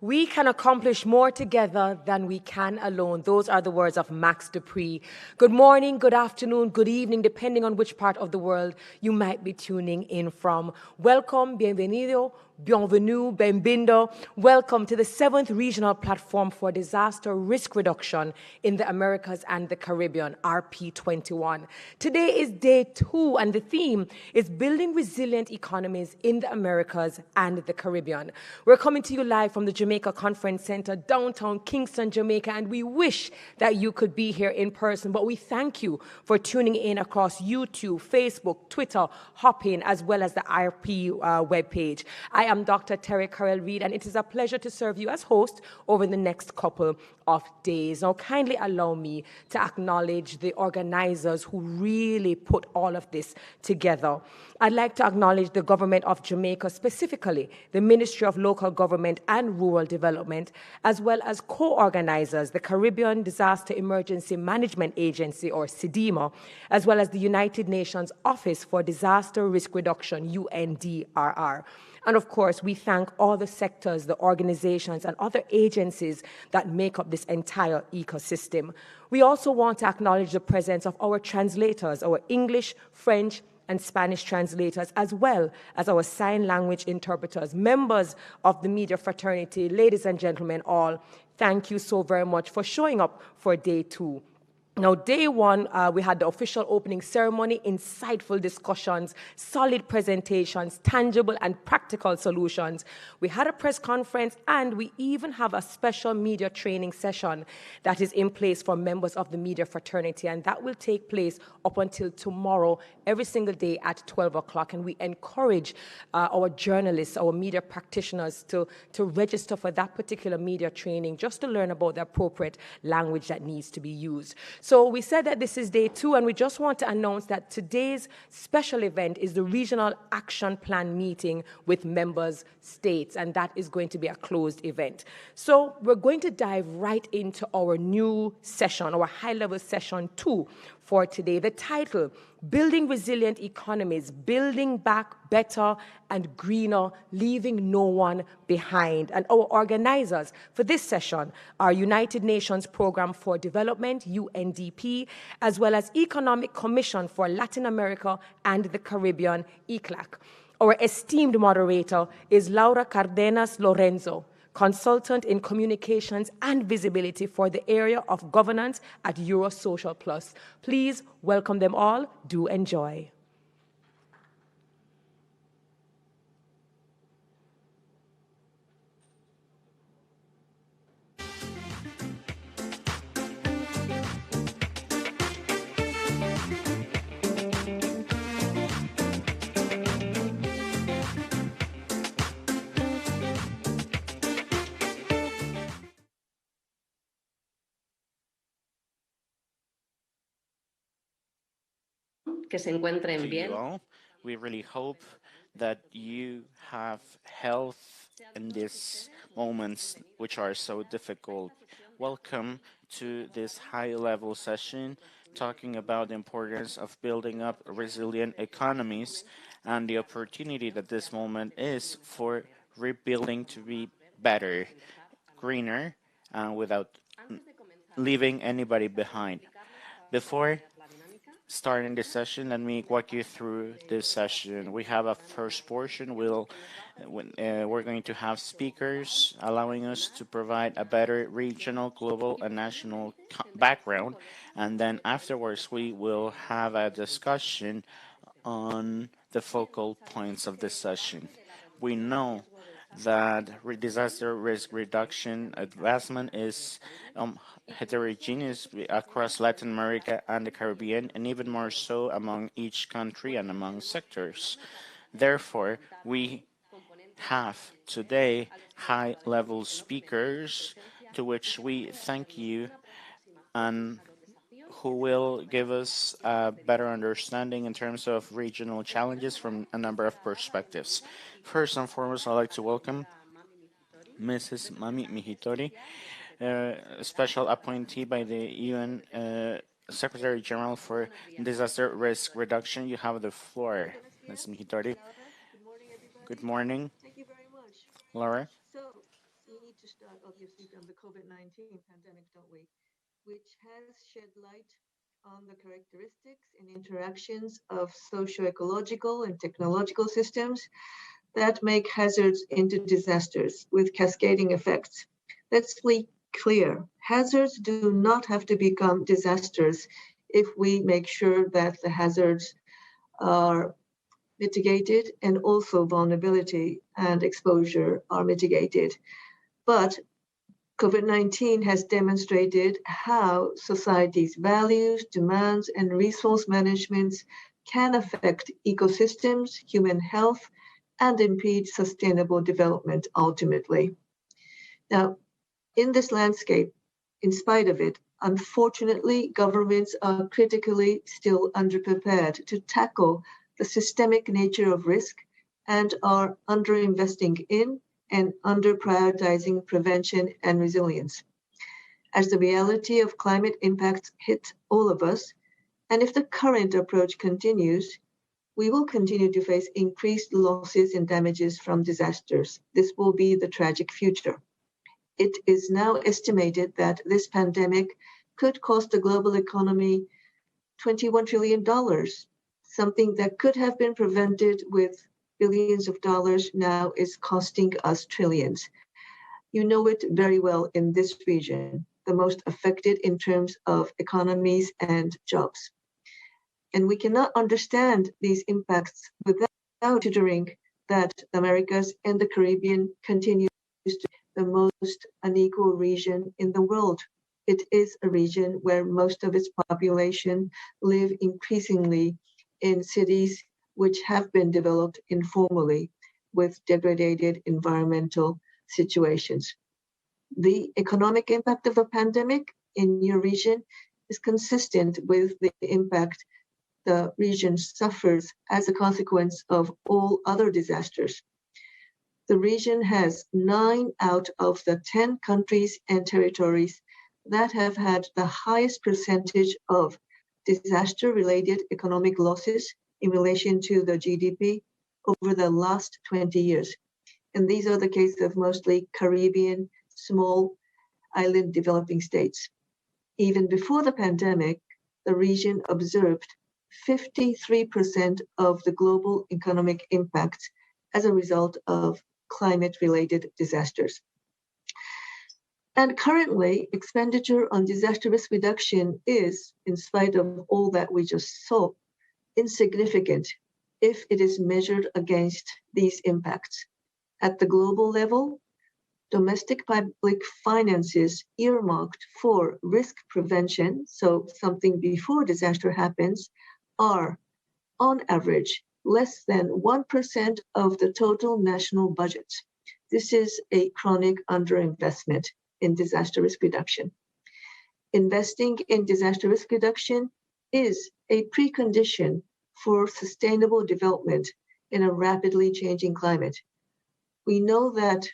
We can accomplish more together than we can alone. Those are the words of Max Dupree. Good morning, good afternoon, good evening, depending on which part of the world you might be tuning in from. Welcome, bienvenido, bienvenue, benvindo. Welcome to the 7th Regional Platform for Disaster Risk Reduction in the Americas and the Caribbean, RP21. Today is day 2, and the theme is Building Resilient Economies in the Americas and the Caribbean. We're coming to you live from the Jamaica Conference Center, downtown Kingston, Jamaica, and we wish that you could be here in person, but we thank you for tuning in across YouTube, Facebook, Twitter, Hopin, as well as the RP webpage. I am Dr. Terry Carell-Reed, and it is a pleasure to serve you as host over the next couple of days. Now, kindly allow me to acknowledge the organizers who really put all of this together. I'd like to acknowledge the government of Jamaica, specifically the Ministry of Local Government and Rural Development, as well as co-organizers, the Caribbean Disaster Emergency Management Agency, or CDEMA, as well as the United Nations Office for Disaster Risk Reduction, UNDRR. And of course, we thank all the sectors, the organizations, and other agencies that make up this entire ecosystem. We also want to acknowledge the presence of our translators, our English, French, and Spanish translators, as well as our sign language interpreters, members of the media fraternity. Ladies and gentlemen, all, thank you so very much for showing up for day 2. Now, day 1, we had the official opening ceremony, insightful discussions, solid presentations, tangible and practical solutions. We had a press conference, and we even have a special media training session that is in place for members of the media fraternity, and that will take place up until tomorrow, every single day at 12 o'clock. And we encourage our journalists, our media practitioners to register for that particular media training, just to learn about the appropriate language that needs to be used. So we said that this is day 2, and we just want to announce that today's special event is the Regional Action Plan meeting with members states, and that is going to be a closed event. So we're going to dive right into our new session, our high-level session 2 for today. The title, Building Resilient Economies, Building Back Better and Greener, Leaving No One Behind. And our organizers for this session are United Nations Programme for Development, UNDP, as well as Economic Commission for Latin America and the Caribbean, ECLAC. Our esteemed moderator is Laura Cardenas Lorenzo, Consultant in Communications and Visibility for the area of governance at Eurosocial Plus. Please welcome them all. Do enjoy. Que se encuentren To bien. you all, we really hope that you have health in these moments which are so difficult. Welcome to this high-level session talking about the importance of building up resilient economies and the opportunity that this moment is for rebuilding to be better, greener, and without leaving anybody behind. Before starting this session, let me walk you through this session. We have a first portion. We're going to have speakers allowing us to provide a better regional, global, and national background. And then afterwards, we will have a discussion on the focal points of this session. We know that disaster risk reduction advancement is heterogeneous across Latin America and the Caribbean, and even more so among each country and among sectors. Therefore, we have today high-level speakers to which we thank you and who will give us a better understanding in terms of regional challenges from a number of perspectives. First and foremost, I'd like to welcome Mrs. Mami Mihitori, special appointee by the UN Secretary General for Disaster Risk Reduction. You have the floor, Ms. Mihitori. Good morning. Thank you very much. Laura. We need to start obviously from the COVID-19 pandemic, don't we? Which has shed light on the characteristics and interactions of socio-ecological and technological systems that make hazards into disasters with cascading effects. Let's be clear, hazards do not have to become disasters if we make sure that the hazards are mitigated and also vulnerability and exposure are mitigated. But COVID-19 has demonstrated how society's values, demands, and resource management can affect ecosystems, human health, and impede sustainable development ultimately. Now, in this landscape, in spite of it, unfortunately, governments are critically still underprepared to tackle the systemic nature of risk and are underinvesting in and under-prioritizing prevention and resilience. As the reality of climate impacts hit all of us, and if the current approach continues, we will continue to face increased losses and damages from disasters. This will be the tragic future. It is now estimated that this pandemic could cost the global economy $21 trillion, something that could have been prevented with billions of dollars now is costing us trillions. You know it very well in this region, the most affected in terms of economies and jobs. And we cannot understand these impacts without considering that the Americas and the Caribbean continue to be the most unequal region in the world. It is a region where most of its population live increasingly in cities which have been developed informally with degraded environmental situations. The economic impact of the pandemic in your region is consistent with the impact the region suffers as a consequence of all other disasters. The region has 9 out of the 10 countries and territories that have had the highest percentage of disaster-related economic losses in relation to the GDP over the last 20 years. And these are the cases of mostly Caribbean, small island developing states. Even before the pandemic, the region observed 53% of the global economic impact as a result of climate-related disasters. And currently, expenditure on disaster risk reduction is, in spite of all that we just saw, insignificant if it is measured against these impacts. At the global level, domestic public finances earmarked for risk prevention, so something before disaster happens, are, on average, less than 1% of the total national budget. This is a chronic underinvestment in disaster risk reduction. Investing in disaster risk reduction is a precondition for sustainable development in a rapidly changing climate. We know that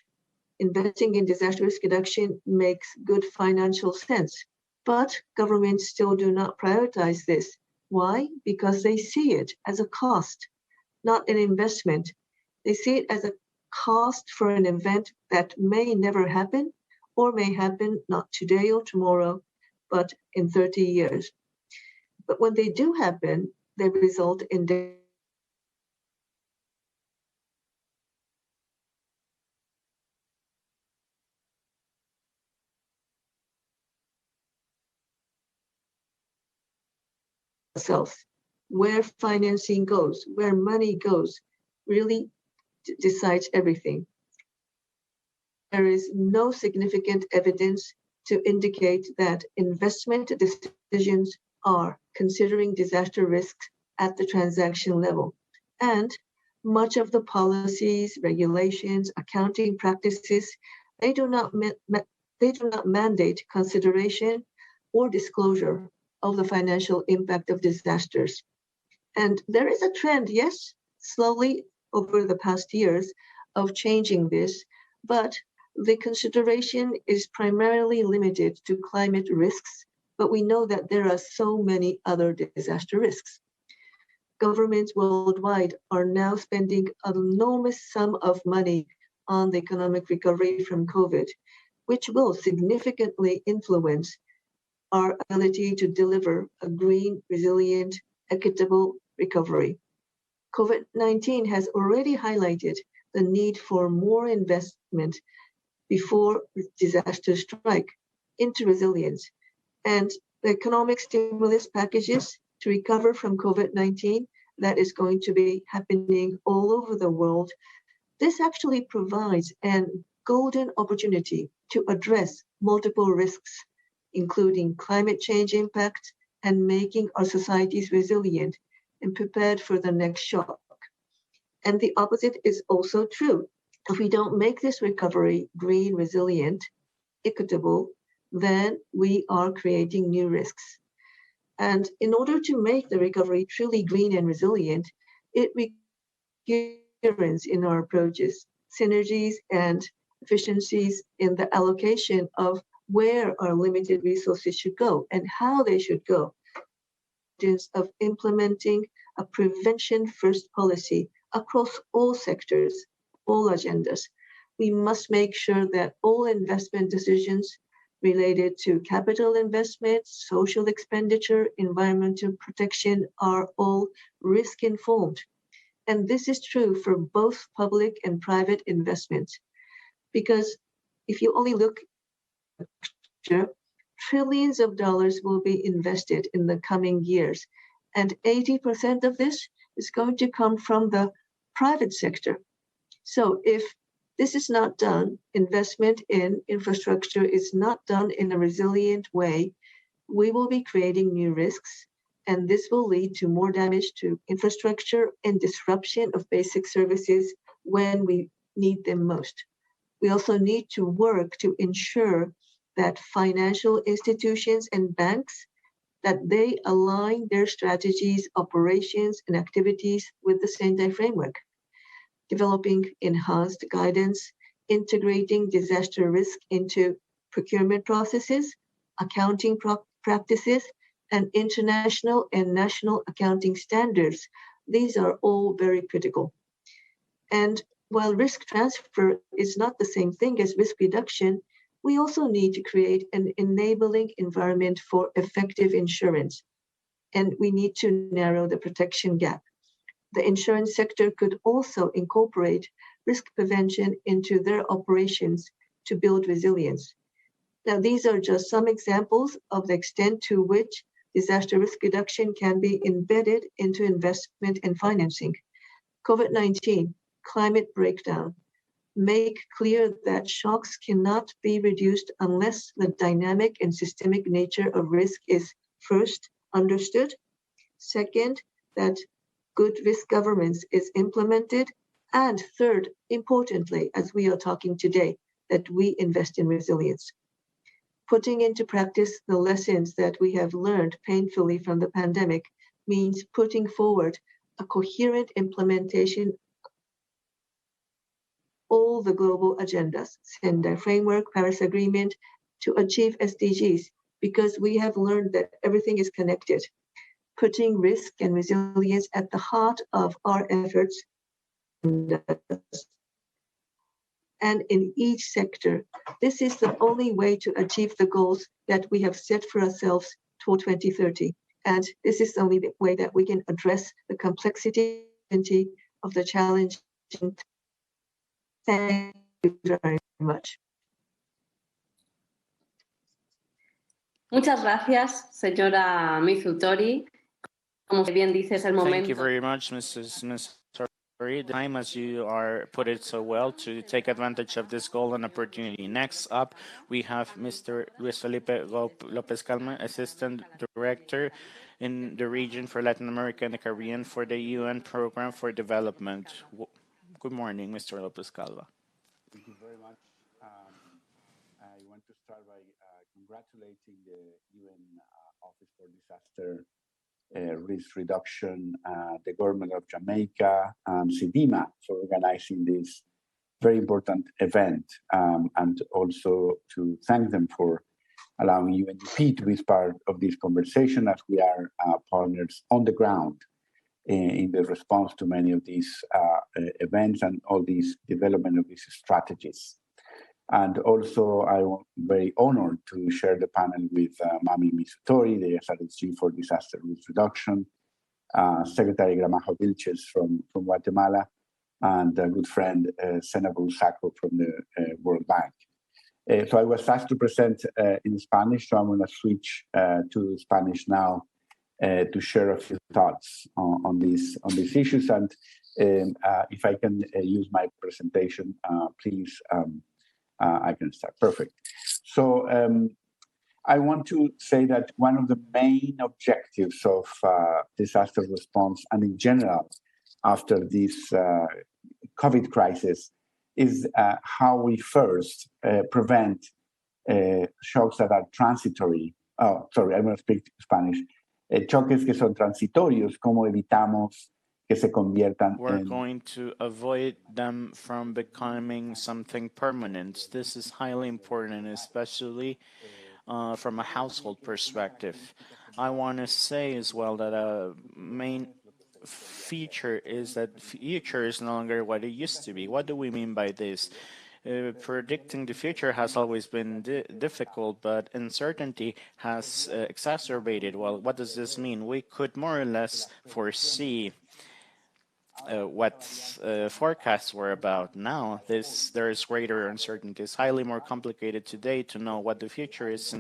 investing in disaster risk reduction makes good financial sense, but governments still do not prioritize this. Why? Because they see it as a cost, not an investment. They see it as a cost for an event that may never happen or may happen not today or tomorrow, but in 30 years. But when they do happen, they result in ourselves. Where financing goes, where money goes, really decides everything. There is no significant evidence to indicate that investment decisions are considering disaster risks at the transaction level. And much of the policies, regulations, accounting practices, they do not mandate consideration or disclosure of the financial impact of disasters. And there is a trend, yes, slowly over the past years of changing this, but the consideration is primarily limited to climate risks, but we know that there are so many other disaster risks. Governments worldwide are now spending an enormous sum of money on the economic recovery from COVID, which will significantly influence our ability to deliver a green, resilient, equitable recovery. COVID-19 has already highlighted the need for more investment before disasters strike into resilience. And the economic stimulus packages to recover from COVID-19 that is going to be happening all over the world, this actually provides a golden opportunity to address multiple risks, including climate change impact and making our societies resilient and prepared for the next shock. And the opposite is also true. If we don't make this recovery green, resilient, equitable, then we are creating new risks. And in order to make the recovery truly green and resilient, it requires in our approaches, synergies and efficiencies in the allocation of where our limited resources should go and how they should go. Of implementing a prevention-first policy across all sectors, all agendas. We must make sure that all investment decisions related to capital investment, social expenditure, environmental protection are all risk-informed. And this is true for both public and private investments. Because if you only look at trillions of dollars will be invested in the coming years, and 80% of this is going to come from the private sector. So if this is not done, investment in infrastructure is not done in a resilient way, we will be creating new risks, and this will lead to more damage to infrastructure and disruption of basic services when we need them most. We also need to work to ensure that financial institutions and banks, that they align their strategies, operations, and activities with the Sendai framework, developing enhanced guidance, integrating disaster risk into procurement processes, accounting practices, and international and national accounting standards. These are all very critical. And while risk transfer is not the same thing as risk reduction, we also need to create an enabling environment for effective insurance. And we need to narrow the protection gap. The insurance sector could also incorporate risk prevention into their operations to build resilience. Now, these are just some examples of the extent to which disaster risk reduction can be embedded into investment and financing. COVID-19, climate breakdown, make clear that shocks cannot be reduced unless the dynamic and systemic nature of risk is first understood. Second, that good risk governance is implemented. And third, importantly, as we are talking today, that we invest in resilience. Putting into practice the lessons that we have learned painfully from the pandemic means putting forward a coherent implementation all the global agendas, Sendai Framework, Paris Agreement, to achieve SDGs, because we have learned that everything is connected. Putting risk and resilience at the heart of our efforts. And in each sector, this is the only way to achieve the goals that we have set for ourselves toward 2030. And this is the only way that we can address the complexity of the challenge. Thank you very much. Muchas gracias, señora Mizutori. Como bien dice, es el momento. Thank you very much, Mrs. Mizutori. The time, as you are put it so well, to take advantage of this golden opportunity. Next up, we have Mr. Luis Felipe Lopez Calma, Assistant Director in the region for Latin America and the Caribbean for the UN Program for Development. Good morning, Mr. Lopez Calva. Thank you very much. I want to start by congratulating the UN Office for Disaster Risk Reduction, the government of Jamaica, and SIDIMA for organizing this very important event, and also to thank them for allowing UNDP to be part of this conversation, as we are partners on the ground in the response to many of these events and all these development of these strategies. And also, I'm very honored to share the panel with Mami Misutori, the SRSG for Disaster Risk Reduction, Secretary Gramajo Vilches from Guatemala, and a good friend, Senabel Sacco from the World Bank. So I was asked to present in Spanish, so I'm going to switch to Spanish now to share a few thoughts on these issues. And if I can use my presentation, please, I can start. Perfect. So I want to say that one of the main objectives of disaster response and in general after this COVID crisis is how we first prevent shocks that are transitory. Oh, sorry, I'm going to speak Spanish. Choques que son transitorios, ¿cómo evitamos que se conviertan We're going to avoid them from becoming something permanent. This is highly important, especially from a household perspective. I want to say as well that a main feature is that future is no longer what it used to be. What do we mean by this? Predicting the future has always been difficult, but uncertainty has exacerbated. Well, what does this mean? We could more or less foresee what forecasts were about. Now there is greater uncertainty. It's highly more complicated today to know what the future is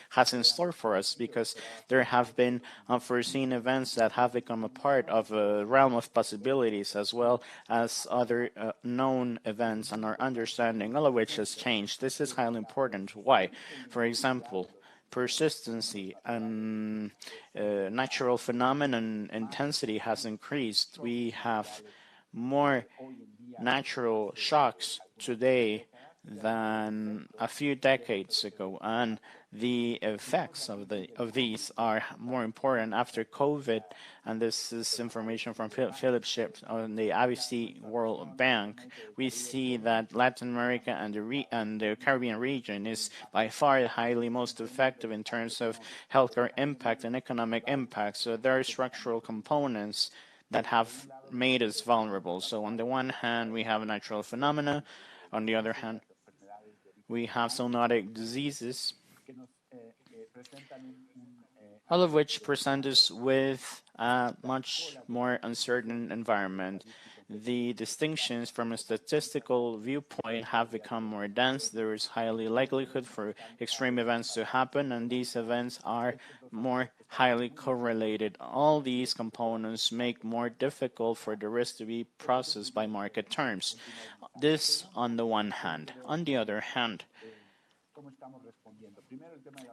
has in store for us, because there have been unforeseen events that have become a part of a realm of possibilities, as well as other known events and our understanding, all of which has changed. This is highly important. Why? For example, persistency and natural phenomenon intensity has increased. We have more natural shocks today than a few decades ago, and the effects of these are more important after COVID. And this is information from Philip Shipp on the ABC World Bank. We see that Latin America and the Caribbean region is by far highly most effective in terms of healthcare impact and economic impact. So there are structural components that have made us vulnerable. So on the one hand, we have natural phenomena. On the other hand, we have zoonotic diseases, all of which present us with a much more uncertain environment. The distinctions from a statistical viewpoint have become more dense. There is highly likelihood for extreme events to happen, and these events are more highly correlated. All these components make more difficult for the risk to be processed by market terms. This on the one hand. On the other hand,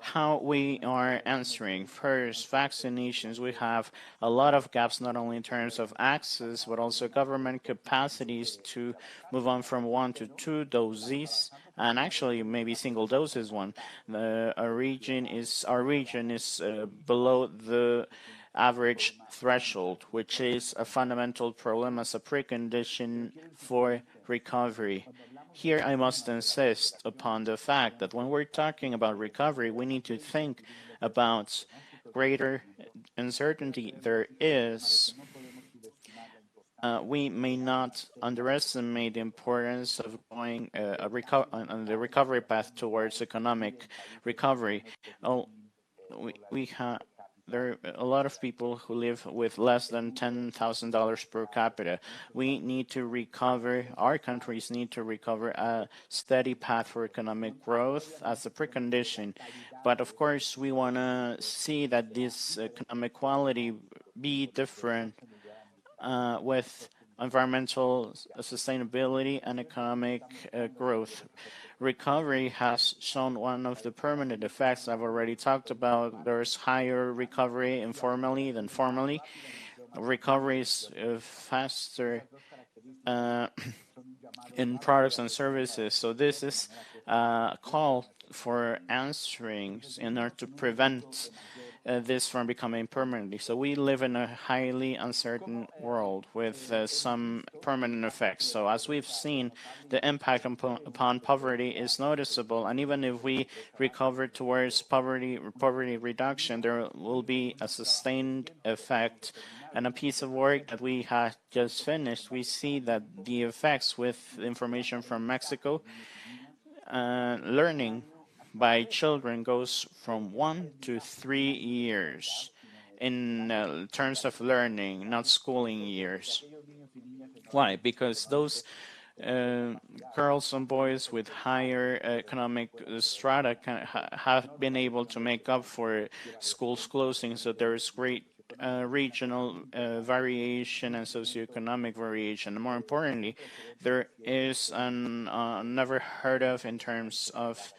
how we are answering. First, vaccinations. We have a lot of gaps, not only in terms of access, but also government capacities to move on from 1 to 2 doses, and actually maybe single doses one. Our region is below the average threshold, which is a fundamental problem as a precondition for recovery. Here I must insist upon the fact that when we're talking about recovery, we need to think about greater uncertainty there is. We may not underestimate the importance of going on the recovery path towards economic recovery. There are a lot of people who live with less than $10,000 per capita. We need to recover, our countries need to recover a steady path for economic growth as a precondition. But of course, we want to see that this economic quality be different with environmental sustainability and economic growth. Recovery has shown one of the permanent effects I've already talked about. There's higher recovery informally than formally. Recovery is faster in products and services. So this is a call for answering in order to prevent this from becoming permanently. So we live in a highly uncertain world with some permanent effects. So as we've seen, the impact upon poverty is noticeable. And even if we recover towards poverty reduction, there will be a sustained effect And a piece of work that we had just finished, we see that the effects with information from Mexico, learning by children goes from 1 to 3 years in terms of learning, not schooling years. Why? Because those uh, girls and boys with higher economic strata have been able to make up for schools closing, so there is great regional variation and socioeconomic variation. And more importantly, there is an never heard of in terms of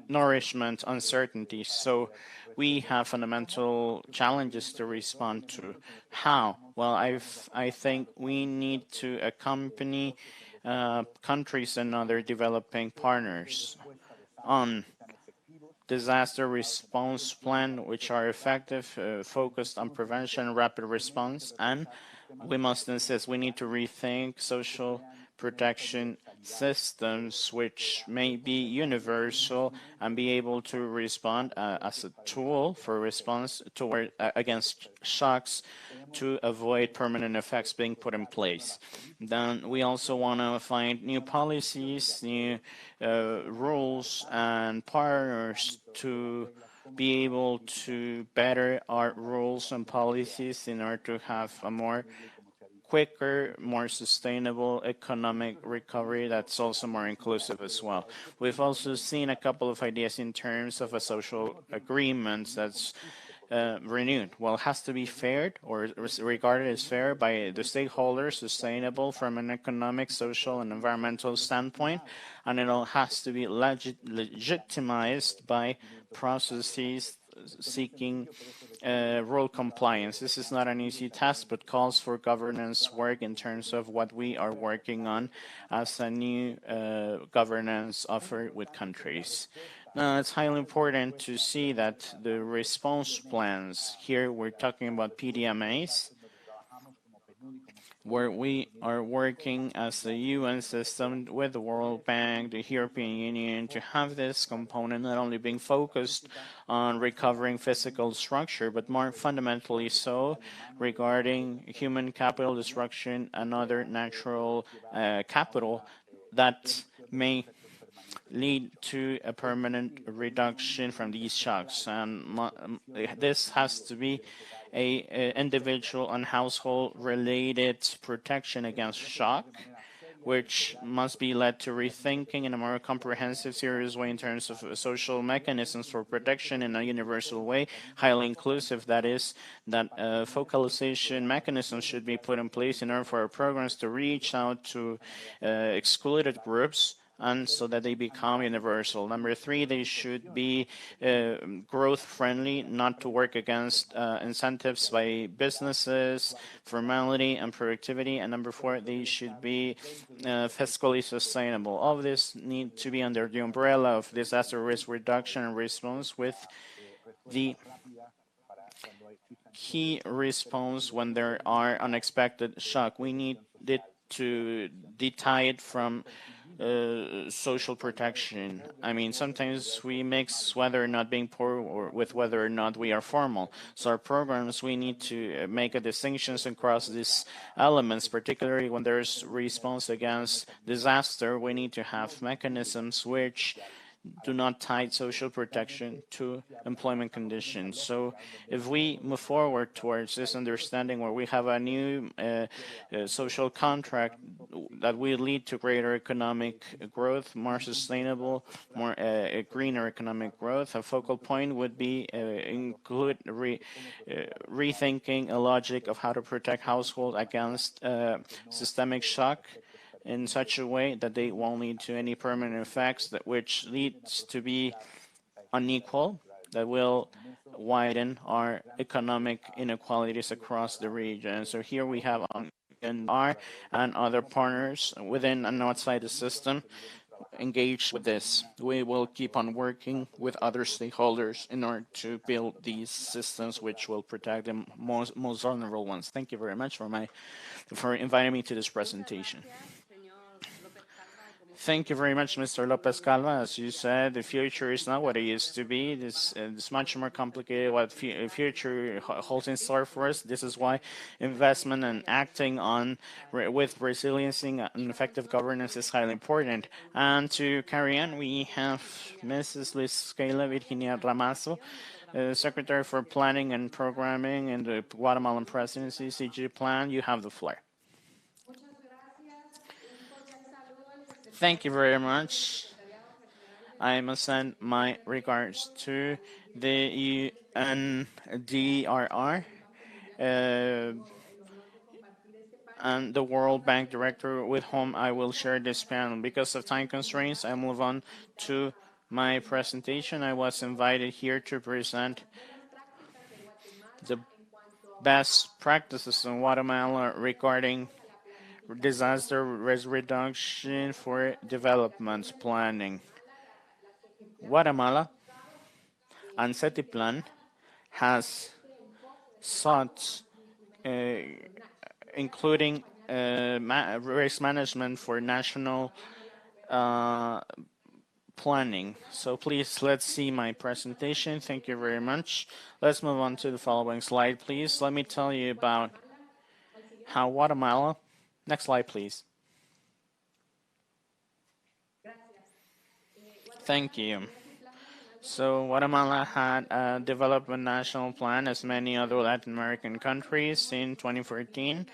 nourishment uncertainty. So we have fundamental challenges to respond to. How? Well, I think we need to accompany countries and other developing partners on disaster response plan, which are effective, focused on prevention, rapid response, and we must insist we need to rethink social protection systems which may be universal and be able to respond as a tool for response toward against shocks to avoid permanent effects being put in place. Then we also want to find new policies, new rules and partners to be able to better our rules and policies in order to have a more quicker, more sustainable economic recovery that's also more inclusive as well. We've also seen a couple of ideas in terms of a social agreement that's renewed. Well, it has to be fair or regarded as fair by the stakeholders, sustainable from an economic, social, and environmental standpoint, and it all has to be legitimized by processes seeking rule compliance. This is not an easy task, but calls for governance work in terms of what we are working on as a new governance offer with countries. Now, it's highly important to see that the response plans, here we're talking about PDMAs, where we are working as the UN system with the World Bank, the European Union, to have this component not only being focused on recovering physical structure, but more fundamentally so regarding human capital destruction and other natural capital that may lead to a permanent reduction from these shocks. And this has to be a individual and household related protection against shock, which must be led to rethinking in a more comprehensive, serious way in terms of social mechanisms for protection in a universal way, highly inclusive. That is, that focalization mechanisms should be put in place in order for our programs to reach out to excluded groups, and so that they become universal. Number three, they should be growth friendly, not to work against incentives by businesses, formality and productivity. And number four, they should be fiscally sustainable. All of this need to be under the umbrella of disaster risk reduction and response, with the key response when there are unexpected shock. We need it to detie it from social protection. I mean, sometimes we mix whether or not being poor or with whether or not we are formal. So our programs, we need to make a distinctions across these elements, particularly when there's response against disaster. We need to have mechanisms which do not tie social protection to employment conditions. So if we move forward towards this understanding where we have a new social contract that will lead to greater economic growth, more sustainable, more greener economic growth, a focal point would be include rethinking a logic of how to protect households against systemic shock in such a way that they won't lead to any permanent effects, that which leads to be unequal, that will widen our economic inequalities across the region. So here we have DRR and other partners within and outside the system engaged with this. We will keep on working with other stakeholders in order to build these systems which will protect the most vulnerable ones. Thank you very much for inviting me to this presentation. Thank you very much, Mr. Lopez Calva. As you said, the future is not what it used to be. It's much more complicated what future holds in store for us. This is why investment and acting on with resiliency and effective governance is highly important. And to carry on, we have Mrs. Luis Scala Virginia Ramazo, Secretary for Planning and Programming in the Guatemalan Presidency, CG Plan. You have the floor. Thank you very much. I must send my regards to the DRR and the World Bank Director with whom I will share this panel. Because of time constraints, I move on to my presentation. I was invited here to present the best practices in Guatemala regarding disaster risk reduction for development planning. Guatemala and Plan has sought including risk management for national planning. So please, let's see my presentation. Thank you very much. Let's move on to the following slide, please. Let me tell you about how Guatemala, next slide, please. Thank you. So Guatemala had a development national plan as many other Latin American countries in 2014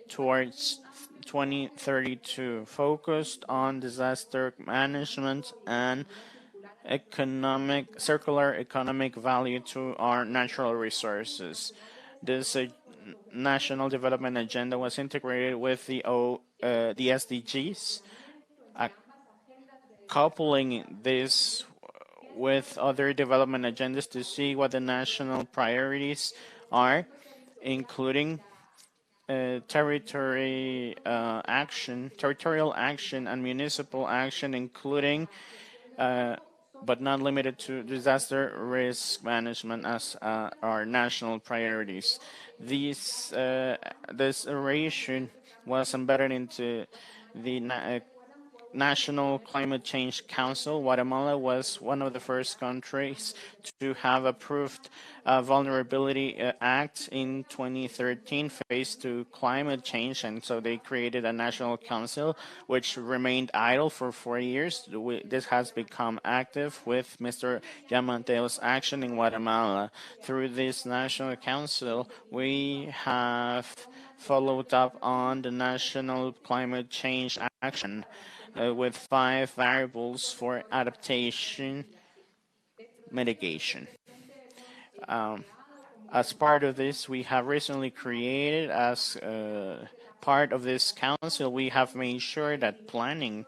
towards 2032, focused on disaster management and circular economic value to our natural resources. This national development agenda was integrated with the SDGs, coupling this with other development agendas to see what the national priorities are, including territorial action, and municipal action, including but not limited to disaster risk management as our national priorities. This iteration was embedded into the National Climate Change Council. Guatemala was one of the first countries to have approved a Vulnerability Act in 2013 faced to climate change, and so they created a national council which remained idle for 4 years. This has become active with Mr. Yamanteo's action in Guatemala. Through this national council, we have followed up on the National Climate Change Action with 5 variables for adaptation mitigation. As part of this, we have recently created, as part of this council, we have made sure that planning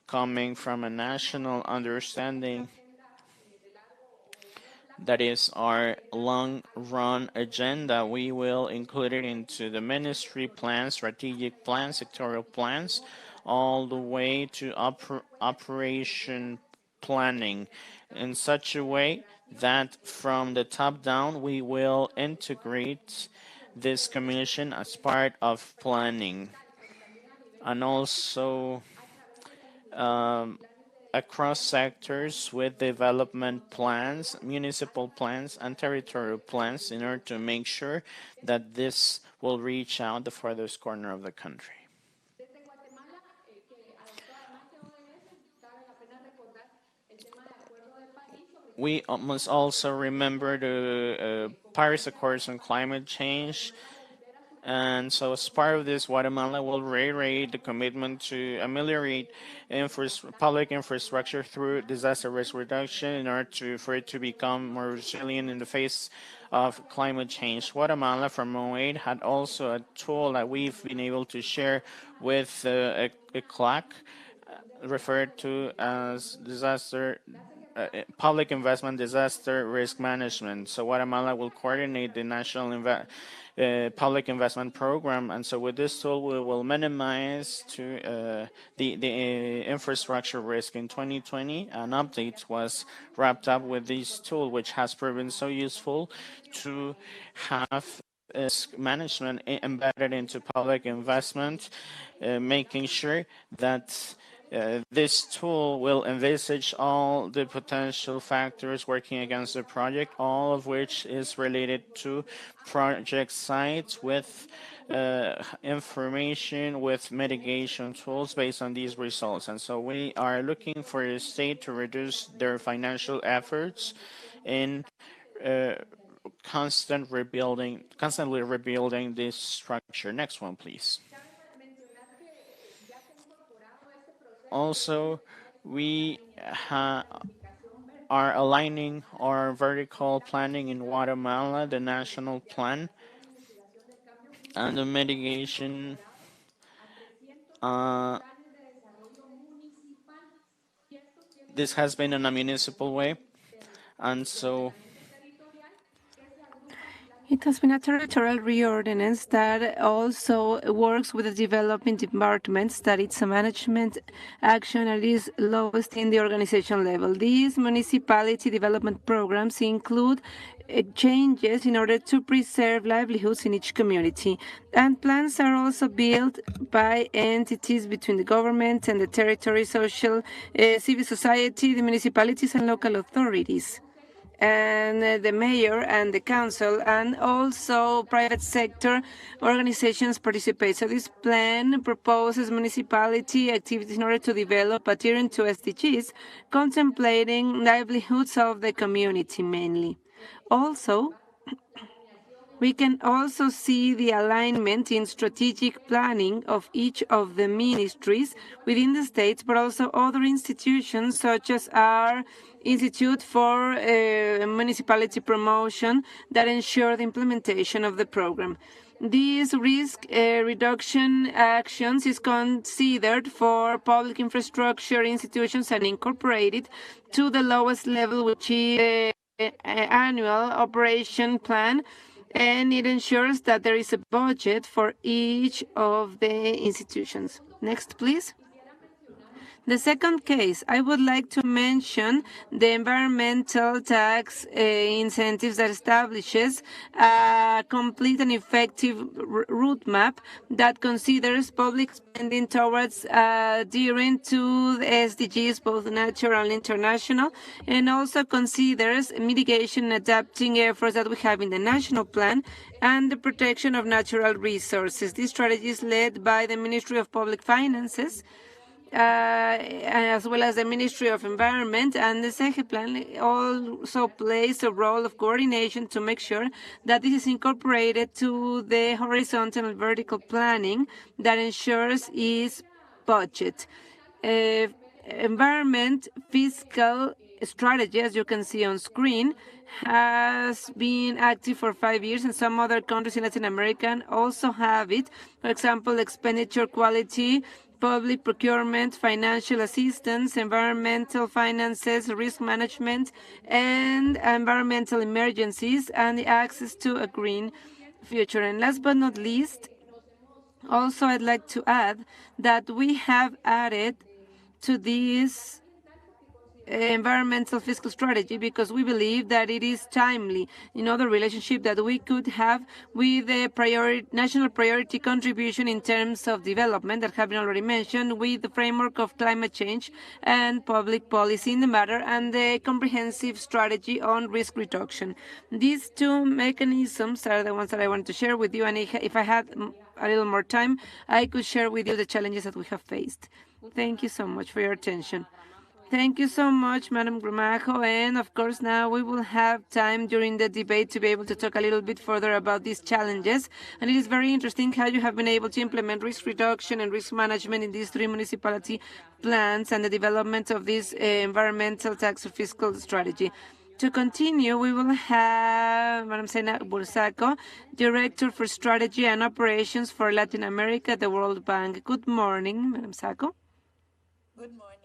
coming from a national understanding, that is our long-run agenda, we will include it into the ministry plans, strategic plans, sectorial plans, all the way to operation planning in such a way that from the top down we will integrate this commission as part of planning, and also across sectors with development plans, municipal plans, and territorial plans in order to make sure that this will reach out the farthest corner of the country. We must also remember the Paris Accords on climate change. And so as part of this, Guatemala will reiterate the commitment to ameliorate public infrastructure through disaster risk reduction in order for it to become more resilient in the face of climate change. Guatemala from 2008 had also a tool that we've been able to share with ECLAC, referred to as public investment disaster risk management. So Guatemala will coordinate the national public investment program, and so with this tool we will minimize to the infrastructure risk. In 2020, an update was wrapped up with this tool, which has proven so useful to have management embedded into public investment, making sure that This tool will envisage all the potential factors working against the project, all of which is related to project sites with information with mitigation tools based on these results. And so we are looking for the state to reduce their financial efforts in constantly rebuilding this structure. Next one, please. Also, we are aligning our vertical planning in Guatemala, the national plan, and the mitigation. This has been in a municipal way, and so it has been a territorial reordinance that also works with the development departments, that it's a management action that is lowest in the organization level. These municipality development programs include changes in order to preserve livelihoods in each community. And plans are also built by entities between the government and the territory, social, civil society, the municipalities, and local authorities, and the mayor and the council, and also private sector organizations participate. So this plan proposes municipality activities in order to develop adherent to SDGs, contemplating livelihoods of the community mainly. Also, we can also see the alignment in strategic planning of each of the ministries within the states, but also other institutions such as our Institute for Municipality Promotion that ensure the implementation of the program. These risk reduction actions is considered for public infrastructure institutions and incorporated to the lowest level, which is annual operation plan, and it ensures that there is a budget for each of the institutions. Next, please. The second case, I would like to mention the environmental tax incentives that establishes a complete and effective route map that considers public spending towards adhering to the SDGs, both natural and international, and also considers mitigation and adapting efforts that we have in the national plan and the protection of natural resources. This strategy is led by the Ministry of Public Finances, as well as the Ministry of Environment, and the SEGE plan also plays a role of coordination to make sure that this is incorporated to the horizontal and vertical planning that ensures its budget. Environment fiscal strategy, as you can see on screen, has been active for 5 years, and some other countries in Latin America also have it. For example, expenditure quality, public procurement, financial assistance, environmental finances, risk management, and environmental emergencies, and the access to a green future. And last but not least, also I'd like to add that we have added to this environmental fiscal strategy because we believe that it is timely. The relationship that we could have with the national priority contribution in terms of development that have been already mentioned, with the framework of climate change and public policy in the matter, and the comprehensive strategy on risk reduction. These two mechanisms are the ones that I want to share with you, and if I had a little more time, I could share with you the challenges that we have faced. Thank you so much for your attention. Thank you so much, Madam Gramajo. And of course, now we will have time during the debate to be able to talk a little bit further about these challenges. And it is very interesting how you have been able to implement risk reduction and risk management in these 3 municipality plans and the development of this environmental tax or fiscal strategy. To continue, we will have Madam Sena Bursaco, Director for Strategy and Operations for Latin America at the World Bank. Good morning, Madam Sacco. Good morning.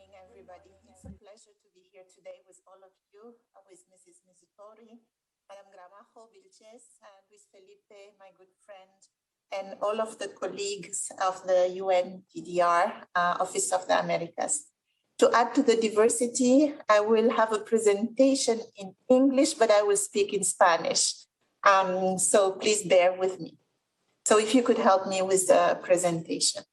To be here today with all of you, with Mrs. Misitori, Madam Gramajo, Vilches, and with Felipe, my good friend, and all of the colleagues of the UN DRR, Office of the Americas. To add to the diversity, I will have a presentation in English, but I will speak in Spanish. So please bear with me. So if you could help me with the presentation.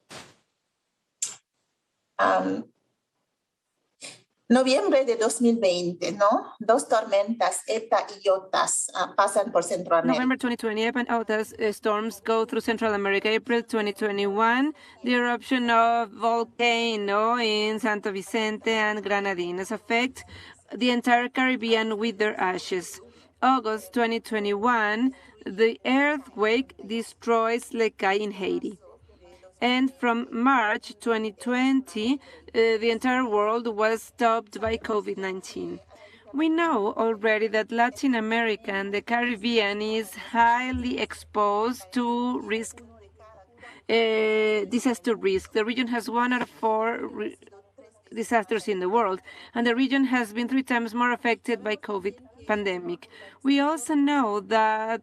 Noviembre de 2020, ¿no? Dos tormentas, ETA y IOTAS, pasan por Centroamérica. November 2020, ETA and IOTAS storms go through Central America. April 2021, the eruption of volcano in Santo Vicente and Granadinas affect the entire Caribbean with their ashes. August 2021, the earthquake destroys Lecay in Haiti. And from March 2020, the entire world was stopped by COVID-19. We know already that Latin America and the Caribbean is highly exposed to disaster risk. The region has 1 out of 4 disasters in the world, and the region has been 3 times more affected by COVID pandemic. We also know that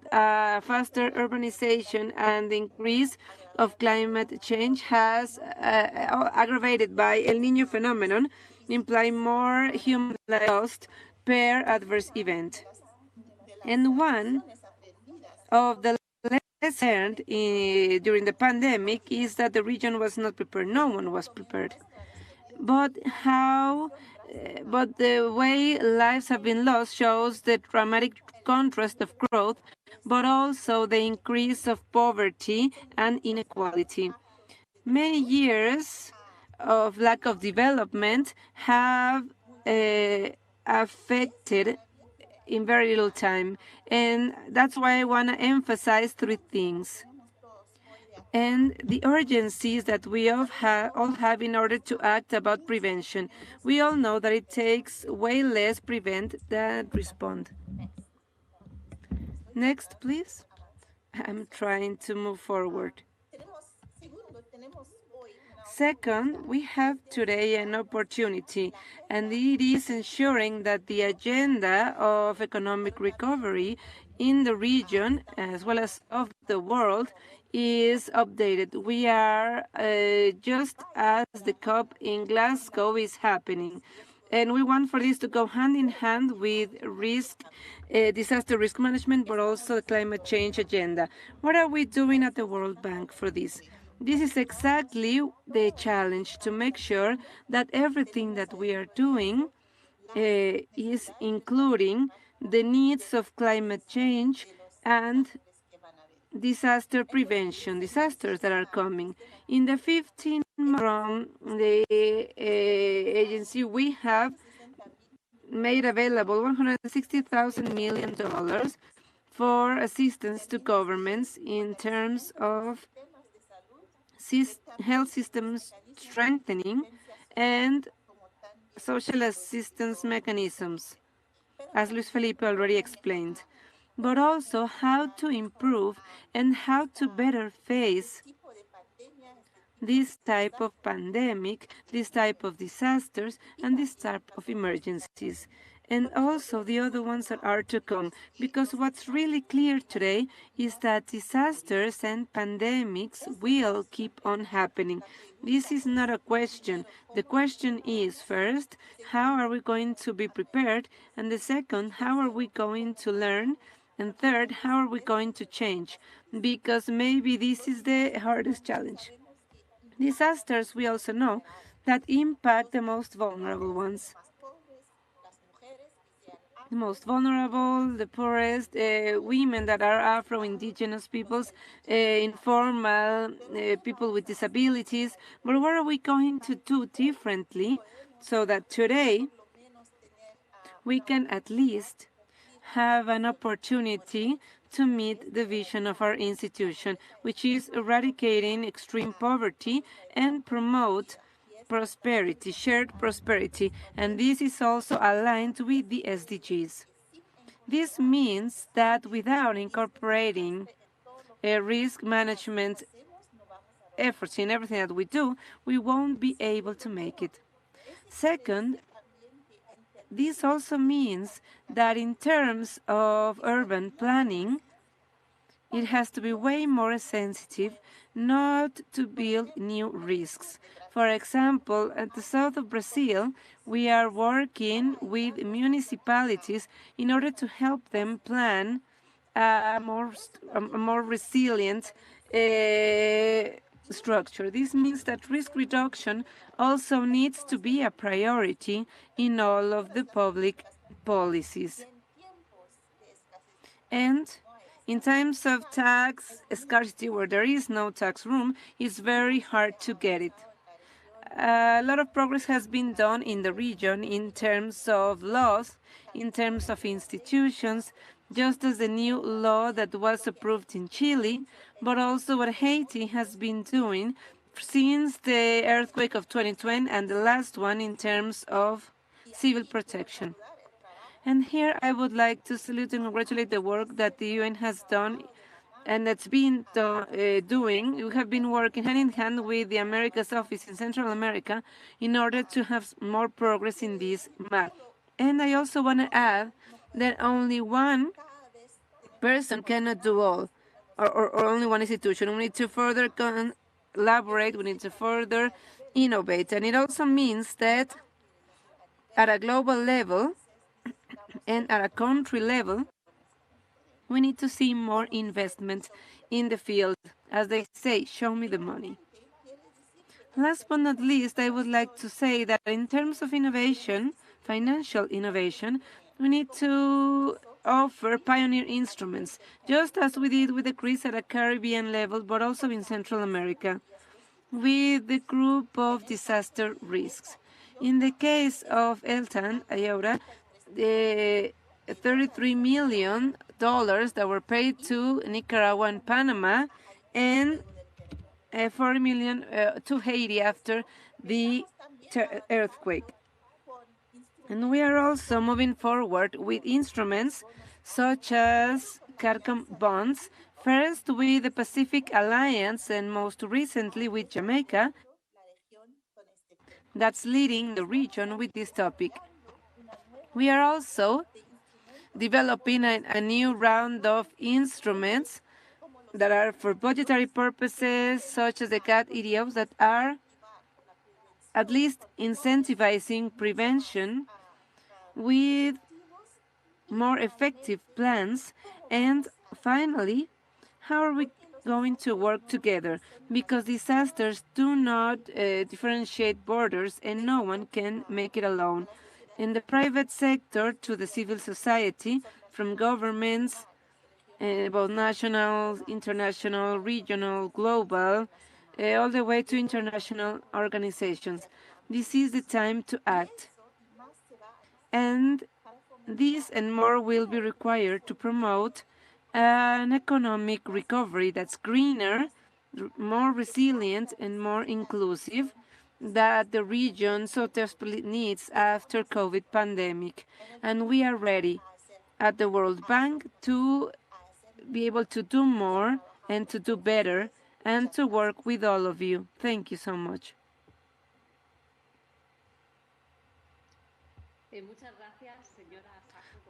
faster urbanization and the increase of climate change has aggravated by El Niño phenomenon, imply more human lives lost per adverse event. And one of the lessons learned during the pandemic is that the region was not prepared. No one was prepared. But the way lives have been lost shows the dramatic contrast of growth, but also the increase of poverty and inequality. Many years of lack of development have affected in very little time, and that's why I want to emphasize 3 things. And the urgencies that we all have in order to act about prevention. We all know that it takes way less prevent than respond. Next, please. I'm trying to move forward. Second, we have today an opportunity, and it is ensuring that the agenda of economic recovery in the region, as well as of the world, is updated. We are just as the COP in Glasgow is happening. And we want for this to go hand in hand with disaster risk management, but also the climate change agenda. What are we doing at the World Bank for this? This is exactly the challenge, to make sure that everything that we are doing is including the needs of climate change and disaster prevention, disasters that are coming. In the 15 months from the agency, we have made available $160 million for assistance to governments in terms of health systems strengthening and social assistance mechanisms, as Luis Felipe already explained, but also how to improve and how to better face this type of pandemic, this type of disasters, and this type of emergencies. And also the other ones that are to come. Because what's really clear today is that disasters and pandemics will keep on happening. This is not a question. The question is, first, how are we going to be prepared? And the second, how are we going to learn? And third, how are we going to change? Because maybe this is the hardest challenge. Disasters, we also know, that impact the most vulnerable ones. The most vulnerable, the poorest, women that are Afro-Indigenous peoples, informal people with disabilities. But what are we going to do differently so that today we can at least have an opportunity to meet the vision of our institution, which is eradicating extreme poverty and promote prosperity, shared prosperity, and this is also aligned with the SDGs. This means that without incorporating risk management efforts in everything that we do, we won't be able to make it. Second, this also means that in terms of urban planning, it has to be way more sensitive not to build new risks. For example, at the south of Brazil, we are working with municipalities in order to help them plan a more resilient structure. This means that risk reduction also needs to be a priority in all of the public policies. And in times of tax scarcity, where there is no tax room, it's very hard to get it. A lot of progress has been done in the region in terms of laws, in terms of institutions, just as the new law that was approved in Chile, but also what Haiti has been doing since the earthquake of 2020 and the last one in terms of civil protection. And here I would like to salute and congratulate the work that the UN has done and that's been doing. We have been working hand in hand with the Americas office in Central America in order to have more progress in this map. And I also want to add that only one person cannot do all, or only one institution. We need to further collaborate, we need to further innovate. And it also means that at a global level and at a country level, we need to see more investment in the field. As they say, show me the money. Last but not least, I would like to say that in terms of innovation, financial innovation, we need to offer pioneer instruments, just as we did with the CRIS at a Caribbean level, but also in Central America, with the group of disaster risks. In the case of ELTAN, IOTA, the $33 million that were paid to Nicaragua and Panama, and 40 million to Haiti after the earthquake. And we are also moving forward with instruments such as CARICOM bonds, first with the Pacific Alliance and most recently with Jamaica, that's leading the region with this topic. We are also developing a new round of instruments that are for budgetary purposes, such as the CAT EDOs, that are at least incentivizing prevention with more effective plans. And finally, how are we going to work together? Because disasters do not differentiate borders, and no one can make it alone. In the private sector to the civil society, from governments, both national, international, regional, global, all the way to international organizations. This is the time to act. And this and more will be required to promote an economic recovery that's greener, more resilient, and more inclusive that the region so desperately needs after COVID pandemic. And we are ready at the World Bank to be able to do more and to do better and to work with all of you. Thank you so much.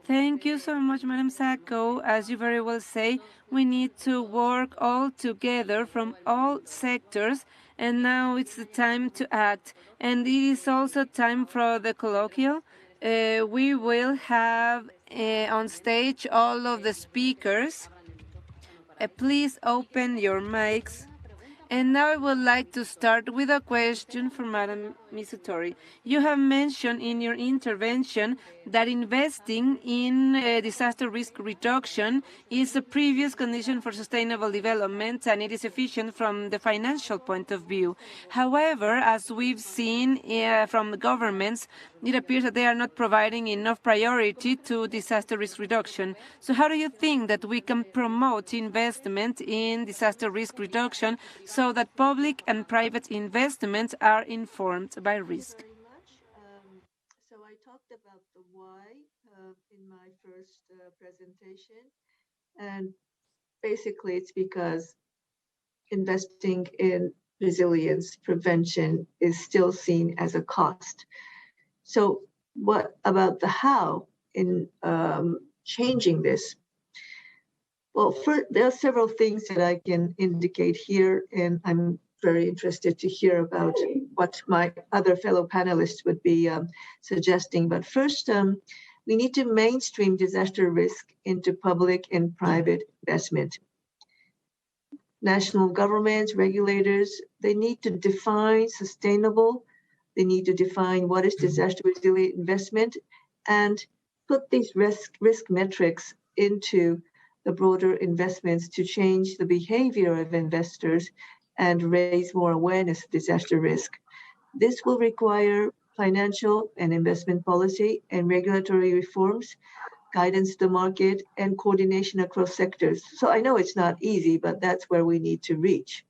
Thank you so much, Madam Sacco. As you very well say, we need to work all together from all sectors, and now it's the time to act. And it is also time for the colloquial. We will have on stage all of the speakers. Please open your mics. And now I would like to start with a question for Madam Misutori. You have mentioned in your intervention that investing in disaster risk reduction is a previous condition for sustainable development, and it is efficient from the financial point of view. However, as we've seen from the governments, it appears that they are not providing enough priority to disaster risk reduction. So how do you think that we can promote investment in disaster risk reduction so that public and private investments are informed by risk? Thank you very much. So I talked about the why in my first presentation. And basically, it's because investing in resilience prevention is still seen as a cost. So what about the how in changing this? Well, there are several things that I can indicate here, and I'm very interested to hear about what my other fellow panelists would be suggesting. But first, we need to mainstream disaster risk into public and private investment. national governments, regulators, they need to define sustainable, they need to define what is disaster resilient investment, and put these risk metrics into the broader investments to change the behavior of investors and raise more awareness of disaster risk. This will require financial and investment policy and regulatory reforms, guidance to the market, and coordination across sectors. So I know it's not easy, but that's where we need to reach.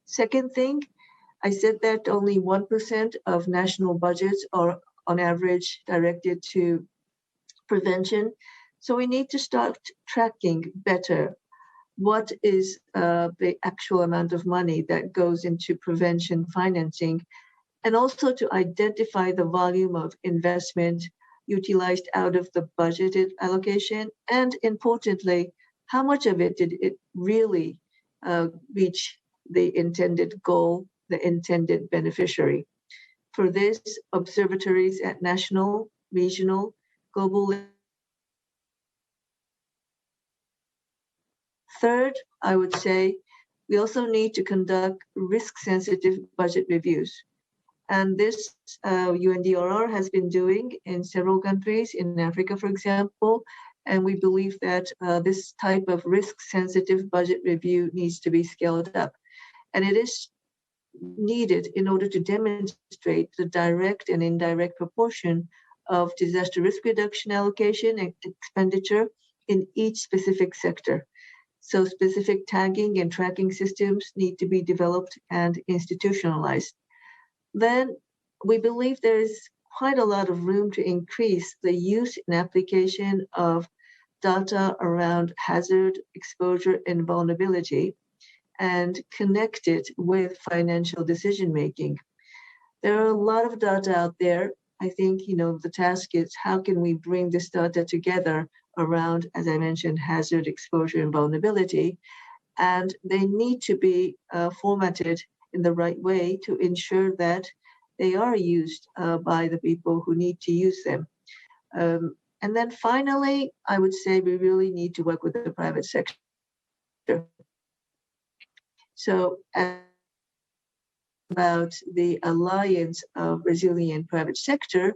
Second thing, I said that only 1% of national budgets are on average directed to prevention. So we need to start tracking better what is the actual amount of money that goes into prevention financing, and also to identify the volume of investment utilized out of the budgeted allocation, and importantly, how much of it did it really reach the intended goal, the intended beneficiary. For this, observatories at national, regional, global. Third, I would say we also need to conduct risk-sensitive budget reviews. And this UNDRR has been doing in several countries, in Africa, for example, and we believe that this type of risk-sensitive budget review needs to be scaled up. And it is needed in order to demonstrate the direct and indirect proportion of disaster risk reduction allocation and expenditure in each specific sector. So specific tagging and tracking systems need to be developed and institutionalized. Then we believe there is quite a lot of room to increase the use and application of data around hazard, exposure, and vulnerability, and connect it with financial decision making. There are a lot of data out there. I think, the task is how can we bring this data together around, as I mentioned, hazard, exposure, and vulnerability, and they need to be formatted in the right way to ensure that they are used by the people who need to use them. And then finally, I would say we really need to work with the private sector. So about the Alliance of Resilient Private Sector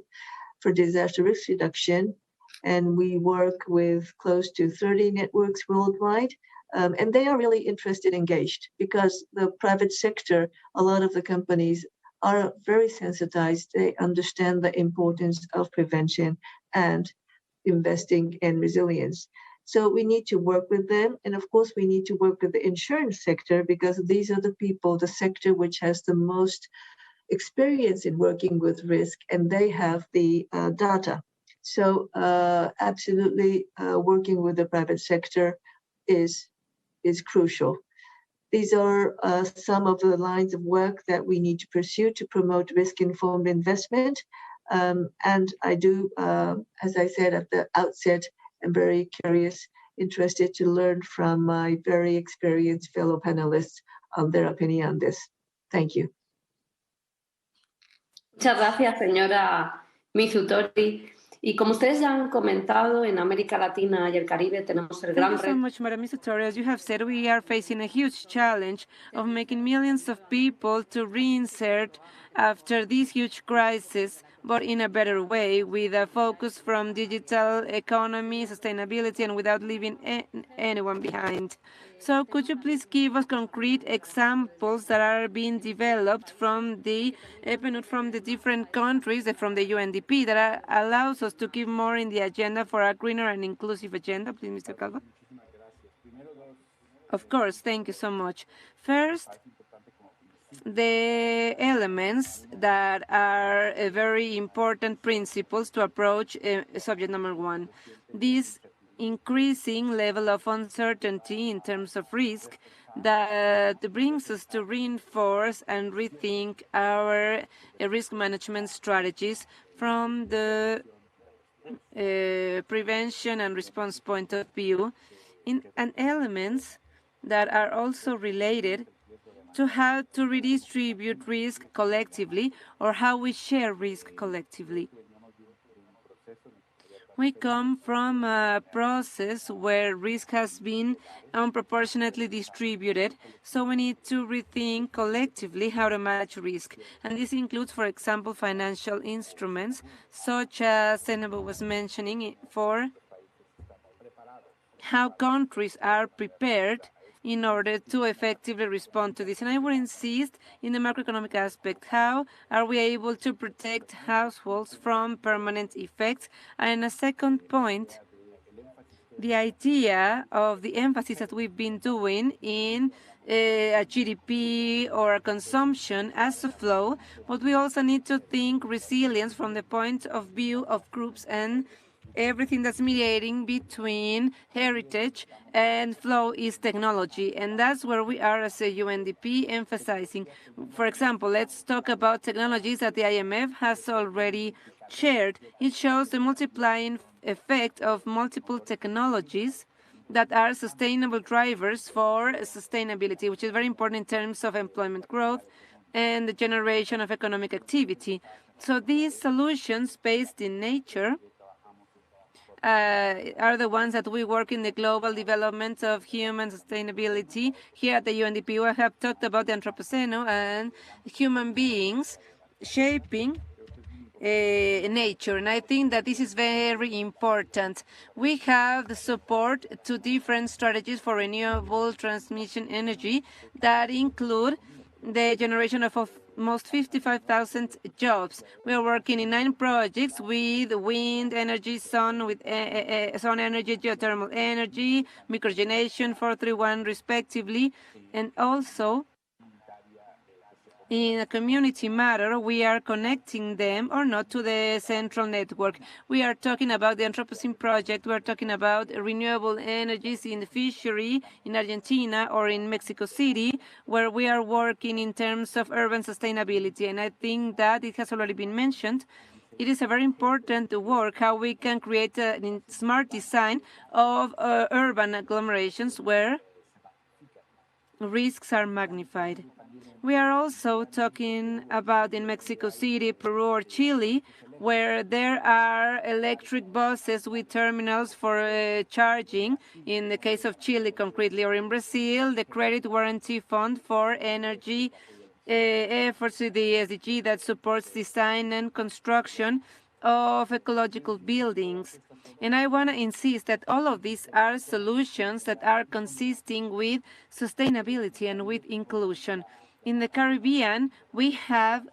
for Disaster Risk Reduction, and we work with close to 30 networks worldwide. And they are really interested, engaged, because the private sector, a lot of the companies are very sensitized. They understand the importance of prevention and investing in resilience. So we need to work with them. And of course, we need to work with the insurance sector, because these are the people, the sector which has the most experience in working with risk, and they have the data. So absolutely working with the private sector is crucial. These are some of the lines of work that we need to pursue to promote risk-informed investment. And I do, as I said at the outset, I'm very curious, interested to learn from my very experienced fellow panelists on their opinion on this. Thank you. Muchas gracias, señora Mizutori. Y como ustedes ya han comentado, en América Latina y el Caribe tenemos el gran Thank you so much, Madam Mizutori. As you have said, we are facing a huge challenge of making millions of people to reinsert after this huge crisis, but in a better way, with a focus from digital economy, sustainability, and without leaving anyone behind. So could you please give us concrete examples that are being developed from the different countries, from the UNDP, that allows us to keep more in the agenda for a greener and inclusive agenda? Please, Mr. Calvo. Of course, thank you so much. First, the elements that are very important principles to approach subject number one. This increasing level of uncertainty in terms of risk that brings us to reinforce and rethink our risk management strategies from the prevention and response point of view, and elements that are also related to how to redistribute risk collectively, or how we share risk collectively. We come from a process where risk has been unproportionately distributed, so we need to rethink collectively how to manage risk. And this includes, for example, financial instruments, such as Senebo was mentioning, for how countries are prepared in order to effectively respond to this. And I would insist in the macroeconomic aspect, how are we able to protect households from permanent effects? And a second point, the idea of the emphasis that we've been doing in a GDP or a consumption as a flow, but we also need to think resilience from the point of view of groups and everything that's mediating between heritage and flow is technology. And that's where we are as a UNDP emphasizing. For example, let's talk about technologies that the IMF has already shared. It shows the multiplying effect of multiple technologies that are sustainable drivers for sustainability, which is very important in terms of employment growth and the generation of economic activity. So these solutions based in nature are the ones that we work in the global development of human sustainability. Here at the UNDP, we have talked about the Anthropocene and human beings shaping nature, and I think that this is very important. We have the support to different strategies for renewable transmission energy that include the generation of almost 55,000 jobs. We are working in 9 projects with wind energy, sun with sun energy, geothermal energy, microgeneration, 431 respectively, and also in a community matter, we are connecting them or not to the central network. We are talking about the Anthropocene project. We are talking about renewable energies in the fishery in Argentina or in Mexico City, where we are working in terms of urban sustainability. And I think that it has already been mentioned. It is a very important work how we can create a smart design of urban agglomerations where risks are magnified. We are also talking about in Mexico City, Peru, or Chile, where there are electric buses with terminals for charging, in the case of Chile concretely, or in Brazil, the Credit Warranty Fund for Energy efforts with the SDG that supports design and construction of ecological buildings. And I want to insist that all of these are solutions that are consisting with sustainability and with inclusion. In the Caribbean, we have,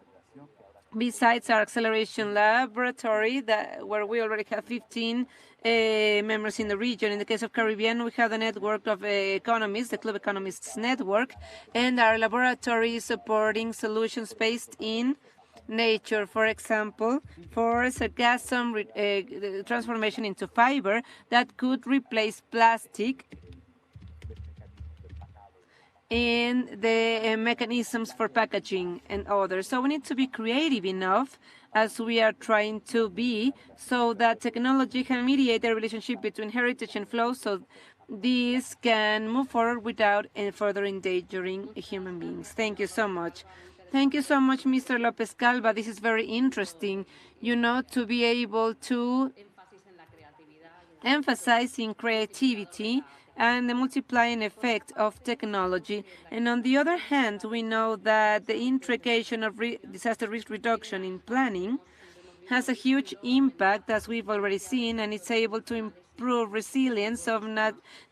besides our acceleration laboratory, where we already have 15 members in the region. In the case of Caribbean, we have the network of Economies, the Club Economists network, and our laboratory supporting solutions based in nature, for example, for sargassum transformation into fiber that could replace plastic in the mechanisms for packaging and others. So we need to be creative enough, as we are trying to be, so that technology can mediate the relationship between heritage and flow, so this can move forward without further endangering human beings. Thank you so much. Thank you so much, Mr. Lopez Calva. This is very interesting, you know, to be able to emphasize in creativity and the multiplying effect of technology. And on the other hand, we know that the integration of disaster risk reduction in planning has a huge impact, as we've already seen, and it's able to improve resilience of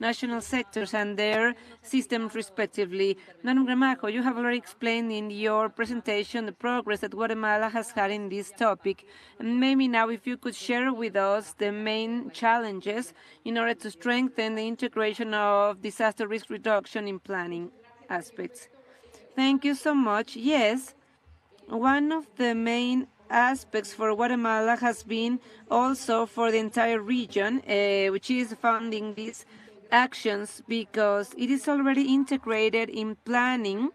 national sectors and their systems respectively. Madam Gramajo, you have already explained in your presentation the progress that Guatemala has had in this topic. And maybe now if you could share with us the main challenges in order to strengthen the integration of disaster risk reduction in planning aspects. Thank you so much. Yes, one of the main aspects for Guatemala has been also for the entire region, which is funding these actions, because it is already integrated in planning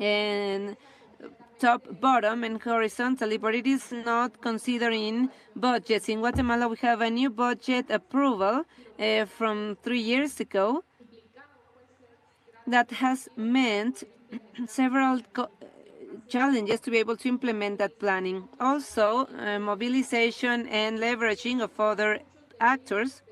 and top, bottom, and horizontally, but it is not considering budgets. In Guatemala, we have a new budget approval from 3 years ago that has meant several challenges to be able to implement that planning. Also, mobilization and leveraging of other actors,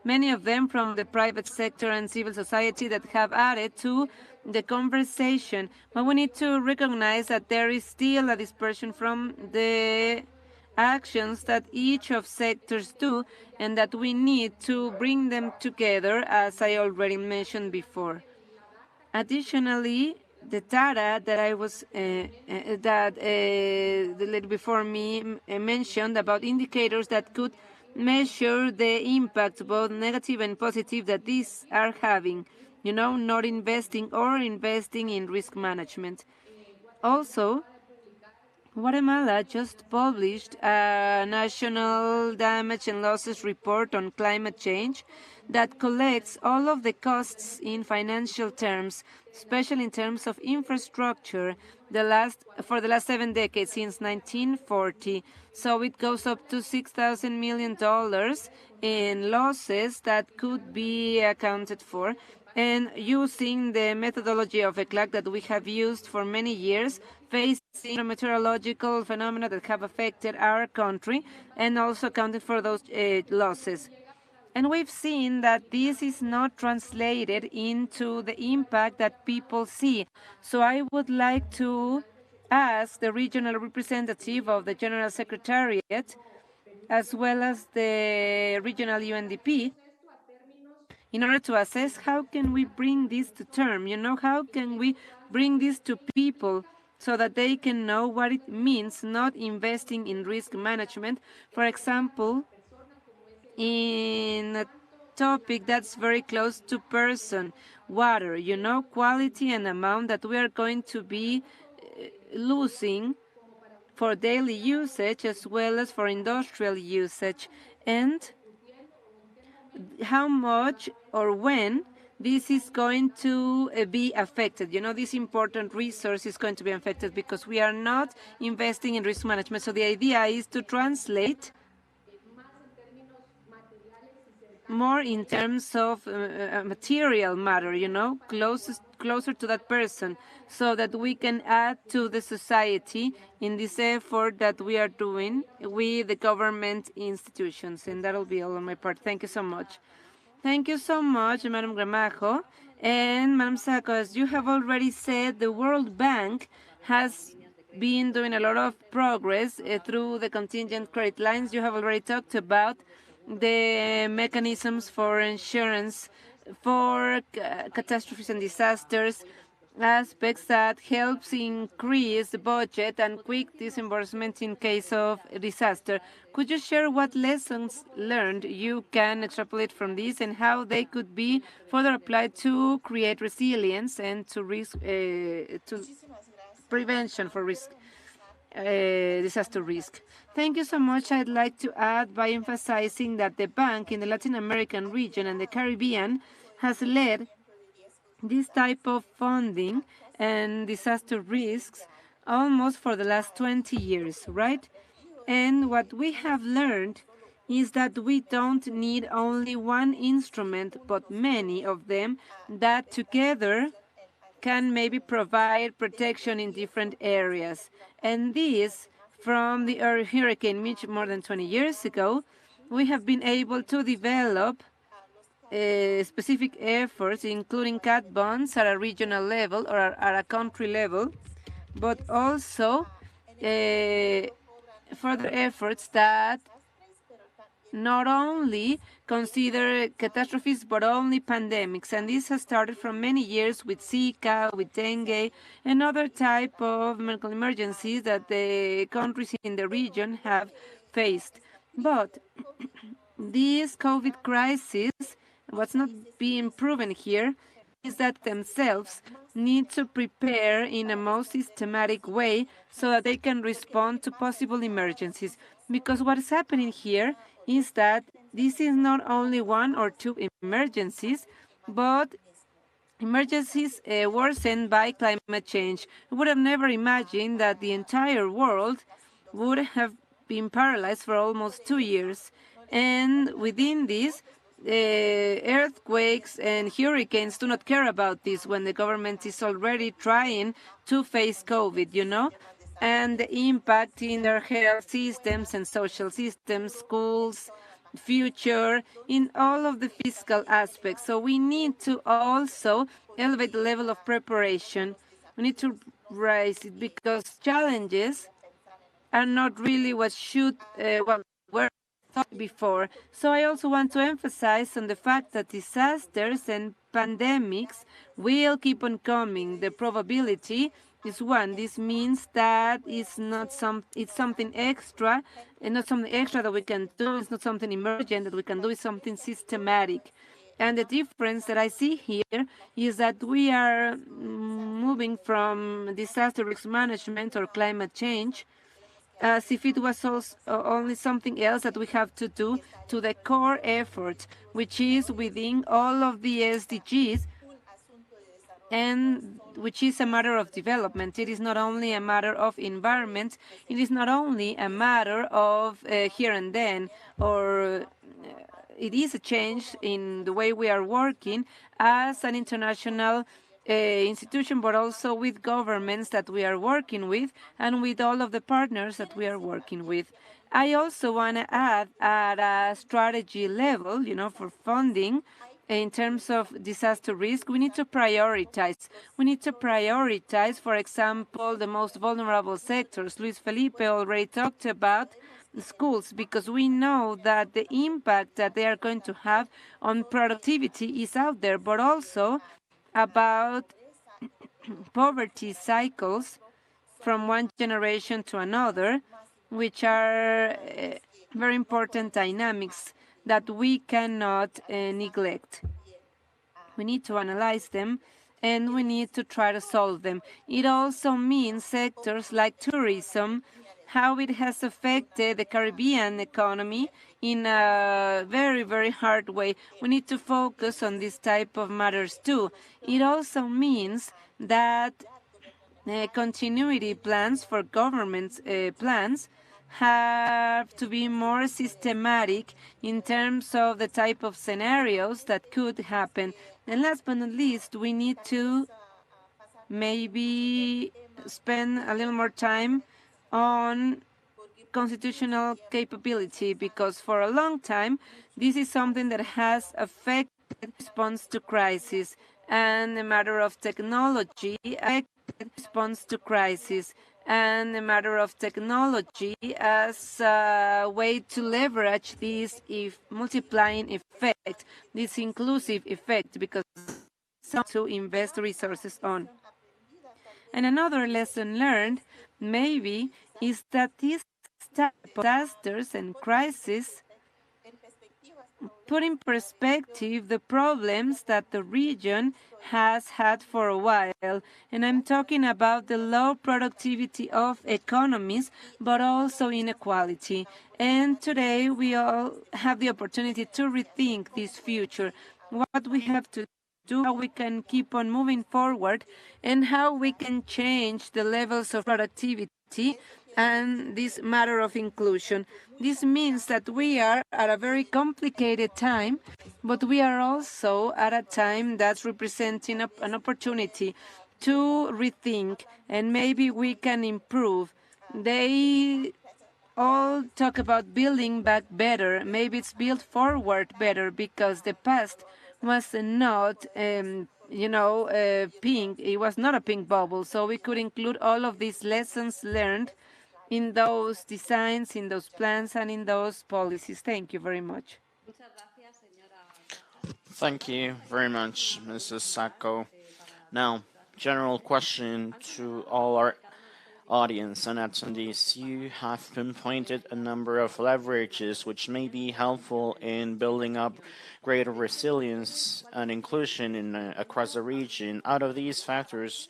many of them from the private sector and civil society, that have added to the conversation. But we need to recognize that there is still a dispersion from the actions that each of sectors do, and that we need to bring them together, as I already mentioned before. Additionally, the data that I was the lady before me mentioned about indicators that could measure the impact, both negative and positive, that these are having, not investing or investing in risk management. Also, Guatemala just published a national damage and losses report on climate change that collects all of the costs in financial terms, especially in terms of infrastructure, for the last 7 decades, since 1940. So it goes up to $6,000 million in losses that could be accounted for. And using the methodology of ECLAC that we have used for many years, facing meteorological phenomena that have affected our country, and also accounting for those losses. And we've seen that this is not translated into the impact that people see. So I would like to ask the regional representative of the General Secretariat, as well as the regional UNDP, in order to assess how can we bring this to term, how can we bring this to people so that they can know what it means not investing in risk management. For example, in a topic that's very close to person, water, quality and amount that we are going to be losing for daily usage as well as for industrial usage, and how much or when this is going to be affected. This important resource is going to be affected because we are not investing in risk management. So the idea is to translate more in terms of material matter, closer to that person, so that we can add to the society in this effort that we are doing with the government institutions. And that'll be all on my part. Thank you so much. Thank you so much, Madam Gramajo. And Madam Sacco, as you have already said, the World Bank has been doing a lot of progress through the contingent credit lines. You have already talked about the mechanisms for insurance for catastrophes and disasters, aspects that helps increase the budget and quick disbursement in case of disaster. Could you share what lessons learned you can extrapolate from this, and how they could be further applied to create resilience and to risk to prevention for risk? Disaster risk. Thank you so much. I'd like to add by emphasizing that the bank in the Latin American region and the Caribbean has led this type of funding and disaster risks almost for the last 20 years, right? And what we have learned is that we don't need only one instrument, but many of them that together can maybe provide protection in different areas. And this, from the Hurricane Mitch more than 20 years ago, we have been able to develop specific efforts, including cat bonds at a regional level or at a country level, but also further efforts that not only consider catastrophes, but only pandemics. And this has started from many years with Zika, with dengue, and other type of medical emergencies that the countries in the region have faced. But this COVID crisis, what's not being proven here, is that themselves need to prepare in a most systematic way so that they can respond to possible emergencies. Because what is happening here is that this is not only one or two emergencies, but emergencies worsened by climate change. We would have never imagined that the entire world would have been paralyzed for almost 2 years. And within this, earthquakes and hurricanes do not care about this when the government is already trying to face COVID, and the impact in their health systems and social systems, schools, future, in all of the physical aspects. So we need to also elevate the level of preparation. We need to raise it because challenges are not really what were thought before. So I also want to emphasize on the fact that disasters and pandemics will keep on coming. The probability is one. This means that it's something extra, and not something extra that we can do. It's not something emergent that we can do. It's something systematic. And the difference that I see here is that we are moving from disaster risk management or climate change as if it was also only something else that we have to do to the core effort, which is within all of the SDGs, and which is a matter of development. It is not only a matter of environment, it is not only a matter of here and then, or it is a change in the way we are working as an international institution, but also with governments that we are working with and with all of the partners that we are working with. I also want to add at a strategy level, for funding, in terms of disaster risk, we need to prioritize. We need to prioritize, for example, the most vulnerable sectors. Luis Felipe already talked about schools, because we know that the impact that they are going to have on productivity is out there, but also about poverty cycles from one generation to another, which are very important dynamics that we cannot neglect. We need to analyze them, and we need to try to solve them. It also means sectors like tourism, how it has affected the Caribbean economy in a very, very hard way. We need to focus on this type of matters too. It also means that continuity plans for government plans have to be more systematic in terms of the type of scenarios that could happen. And last but not least, we need to maybe spend a little more time on constitutional capability, because for a long time, this is something that has affected response to crisis, and a matter of technology response to crisis, and a matter of technology as a way to leverage this multiplying effect, this inclusive effect, because to invest resources on. And another lesson learned maybe is that these type of disasters and crises put in perspective the problems that the region has had for a while. And I'm talking about the low productivity of economies, but also inequality. And today we all have the opportunity to rethink this future, what we have to do, how we can keep on moving forward, and how we can change the levels of productivity and this matter of inclusion. This means that we are at a very complicated time, but we are also at a time that's representing an opportunity to rethink, and maybe we can improve. They all talk about building back better. Maybe it's built forward better, because the past was not pink. It was not a pink bubble. So we could include all of these lessons learned in those designs, in those plans, and in those policies. Thank you very much. Thank you very much, Mrs. Sacco. Now, general question to all our audience and attendees. You have pinpointed a number of leverages which may be helpful in building up greater resilience and inclusion across the region. Out of these factors,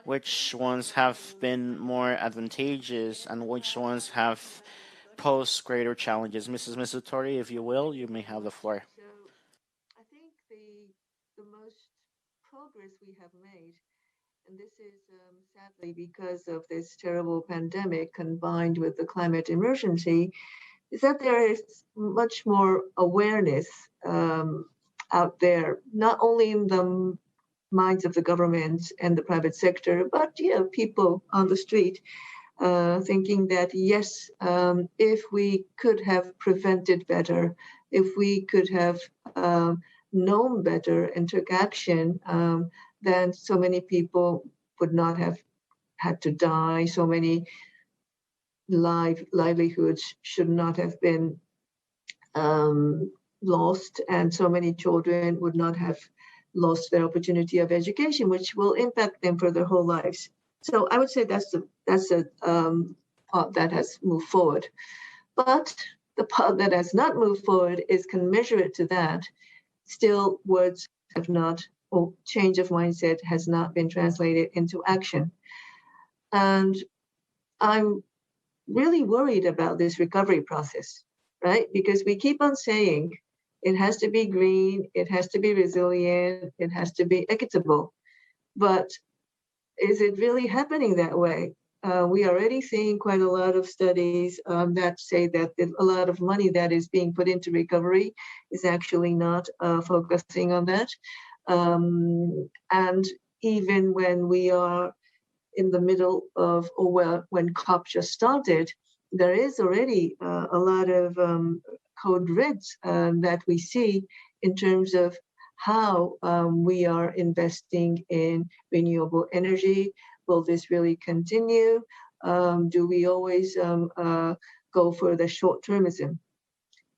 which ones have been more advantageous and which ones have posed greater challenges? Mrs. Misutori, if you will, you may have the floor. So I think the most progress we have made, and this is sadly because of this terrible pandemic combined with the climate emergency, is that there is much more awareness out there, not only in the minds of the government and the private sector, but people on the street thinking that yes, if we could have prevented better, if we could have known better and took action, then so many people would not have had to die. So many livelihoods should not have been lost, and so many children would not have lost their opportunity of education, which will impact them for their whole lives. So I would say that's a part that has moved forward. But the part that has not moved forward is commensurate to that. Still, words have not, or change of mindset has not been translated into action. And I'm really worried about this recovery process, right? Because we keep on saying it has to be green, it has to be resilient, it has to be equitable. But is it really happening that way? We are already seeing quite a lot of studies that say that a lot of money that is being put into recovery is actually not focusing on that. And even when we are in the middle of, or well, when COP just started, there is already a lot of code reds that we see in terms of how we are investing in renewable energy. Will this really continue? Do we always go for the short-termism?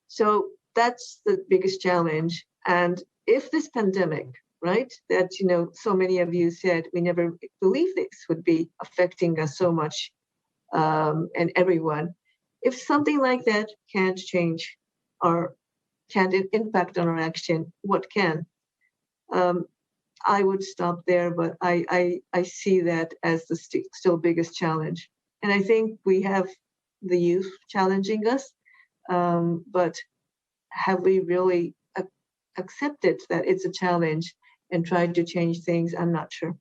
So that's the biggest challenge. And if this pandemic, right, that so many of you said we never believed this would be affecting us so much, and everyone, if something like that can't change or can't impact on our action, what can? I would stop there, but I see that as the still biggest challenge. And I think we have the youth challenging us, but have we really accepted that it's a challenge and tried to change things? I'm not sure.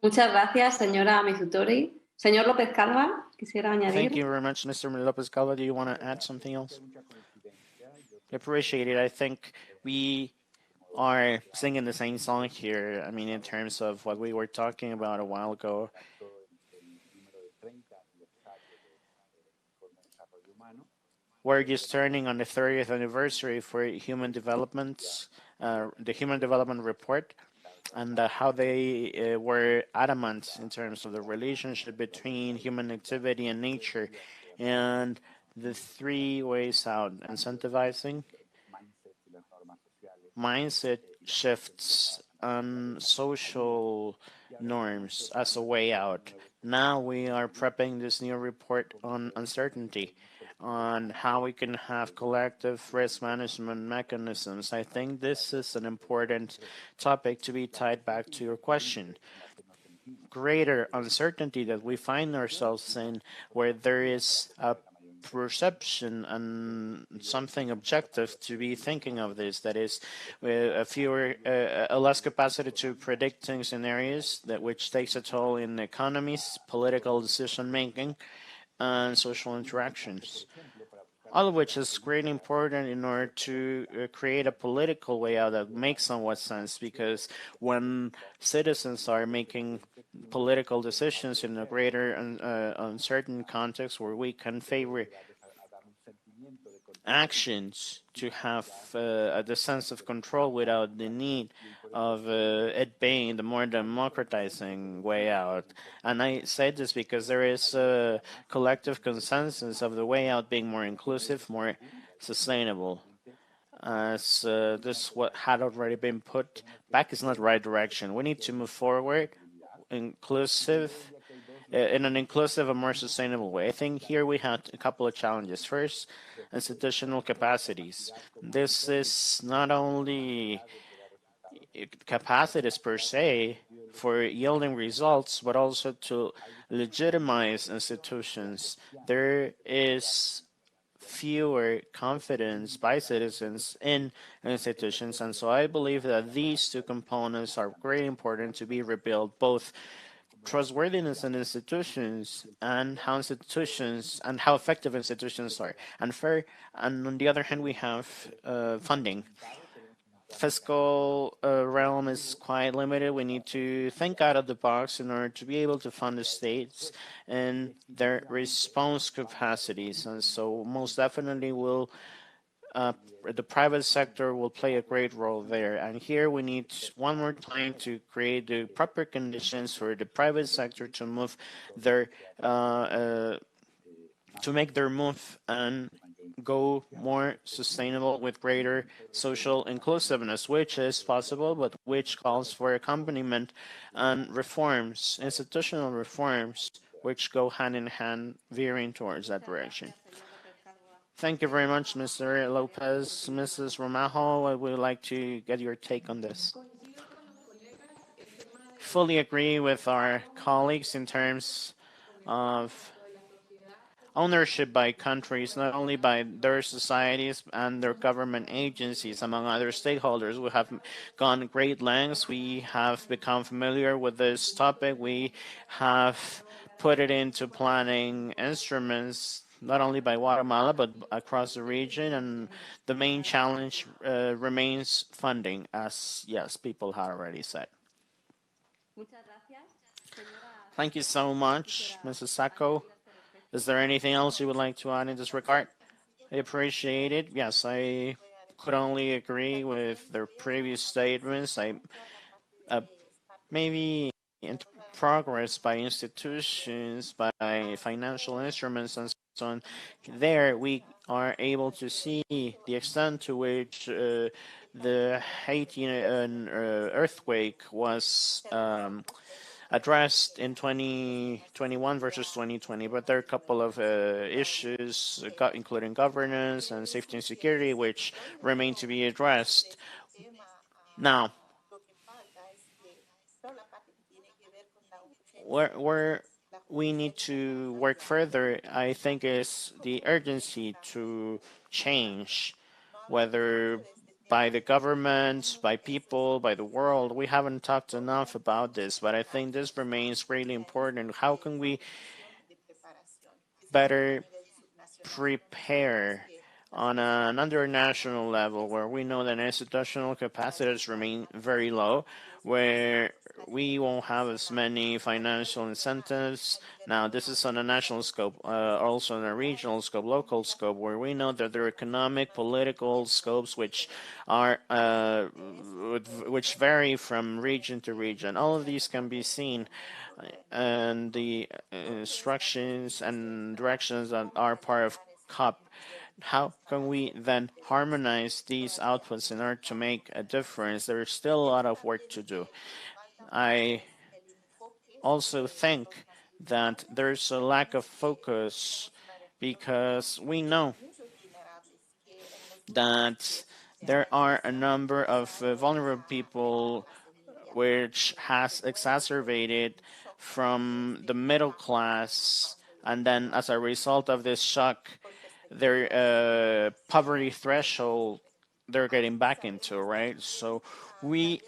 Muchas gracias, señora Mizutori. Señor López Calva, quisiera añadir. Thank you very much, Mr. Lopez Calva. Do you want to add something else? I appreciate it. I think we are singing the same song here. I mean, in terms of what we were talking about a while ago. We're just turning on the 30th anniversary for human developments, the Human Development Report, and how they were adamant in terms of the relationship between human activity and nature, and the three ways out: incentivizing, mindset shifts, and social norms as a way out. Now we are prepping this new report on uncertainty, on how we can have collective risk management mechanisms. I think this is an important topic to be tied back to your question. Greater uncertainty that we find ourselves in, where there is a perception and something objective to be thinking of this, that is a less capacity to predicting scenarios, that which takes a toll in economies, political decision making, and social interactions, all of which is greatly important in order to create a political way out that makes somewhat sense, because when citizens are making political decisions in a greater uncertain context where we can favor actions to have the sense of control without the need of it being the more democratizing way out. And I say this because there is a collective consensus of the way out being more inclusive, more sustainable. As this what had already been put back is not the right direction. We need to move forward, inclusive, in an inclusive and more sustainable way. I think here we had a couple of challenges. First, institutional capacities. This is not only capacities per se for yielding results, but also to legitimize institutions. There is fewer confidence by citizens in institutions, and so I believe that these two components are very important to be rebuilt, both trustworthiness in institutions and how effective institutions are, and fair. And on the other hand, we have funding. Fiscal realm is quite limited. We need to think out of the box in order to be able to fund the states and their response capacities. And so, most definitely, the private sector will play a great role there. And here we need one more time to create the proper conditions for the private sector to move their to make their move and go more sustainable with greater social inclusiveness, which is possible, but which calls for accompaniment and reforms, institutional reforms, which go hand in hand, veering towards that direction. Thank you very much, Mr. Lopez. Mrs. Romajo, I would like to get your take on this. Fully agree with our colleagues in terms of ownership by countries, not only by their societies and their government agencies, among other stakeholders. We have gone great lengths. We have become familiar with this topic. We have put it into planning instruments, not only by Guatemala, but across the region. And the main challenge remains funding, as yes, people have already said. Thank you so much, Mrs. Sacco. Is there anything else you would like to add in this regard? I appreciate it. Yes, I could only agree with their previous statements. Maybe in progress by institutions, by financial instruments, and so on. There, we are able to see the extent to which the Haitian earthquake was addressed in 2021 versus 2020, but there are a couple of issues, including governance and safety and security, which remain to be addressed. Now, where we need to work further, I think, is the urgency to change, whether by the government, by people, by the world. We haven't talked enough about this, but I think this remains really important. How can we better prepare on an international level where we know that institutional capacities remain very low, where we won't have as many financial incentives. Now, this is on a national scope, also on a regional scope, local scope, where we know that there are economic, political scopes which are which vary from region to region. All of these can be seen, and the instructions and directions that are part of COP. How can we then harmonize these outputs in order to make a difference? There is still a lot of work to do. I also think that there's a lack of focus because we know that there are a number of vulnerable people which has exacerbated from the middle class, and then as a result of this shock, their poverty threshold they're getting back into, right? So we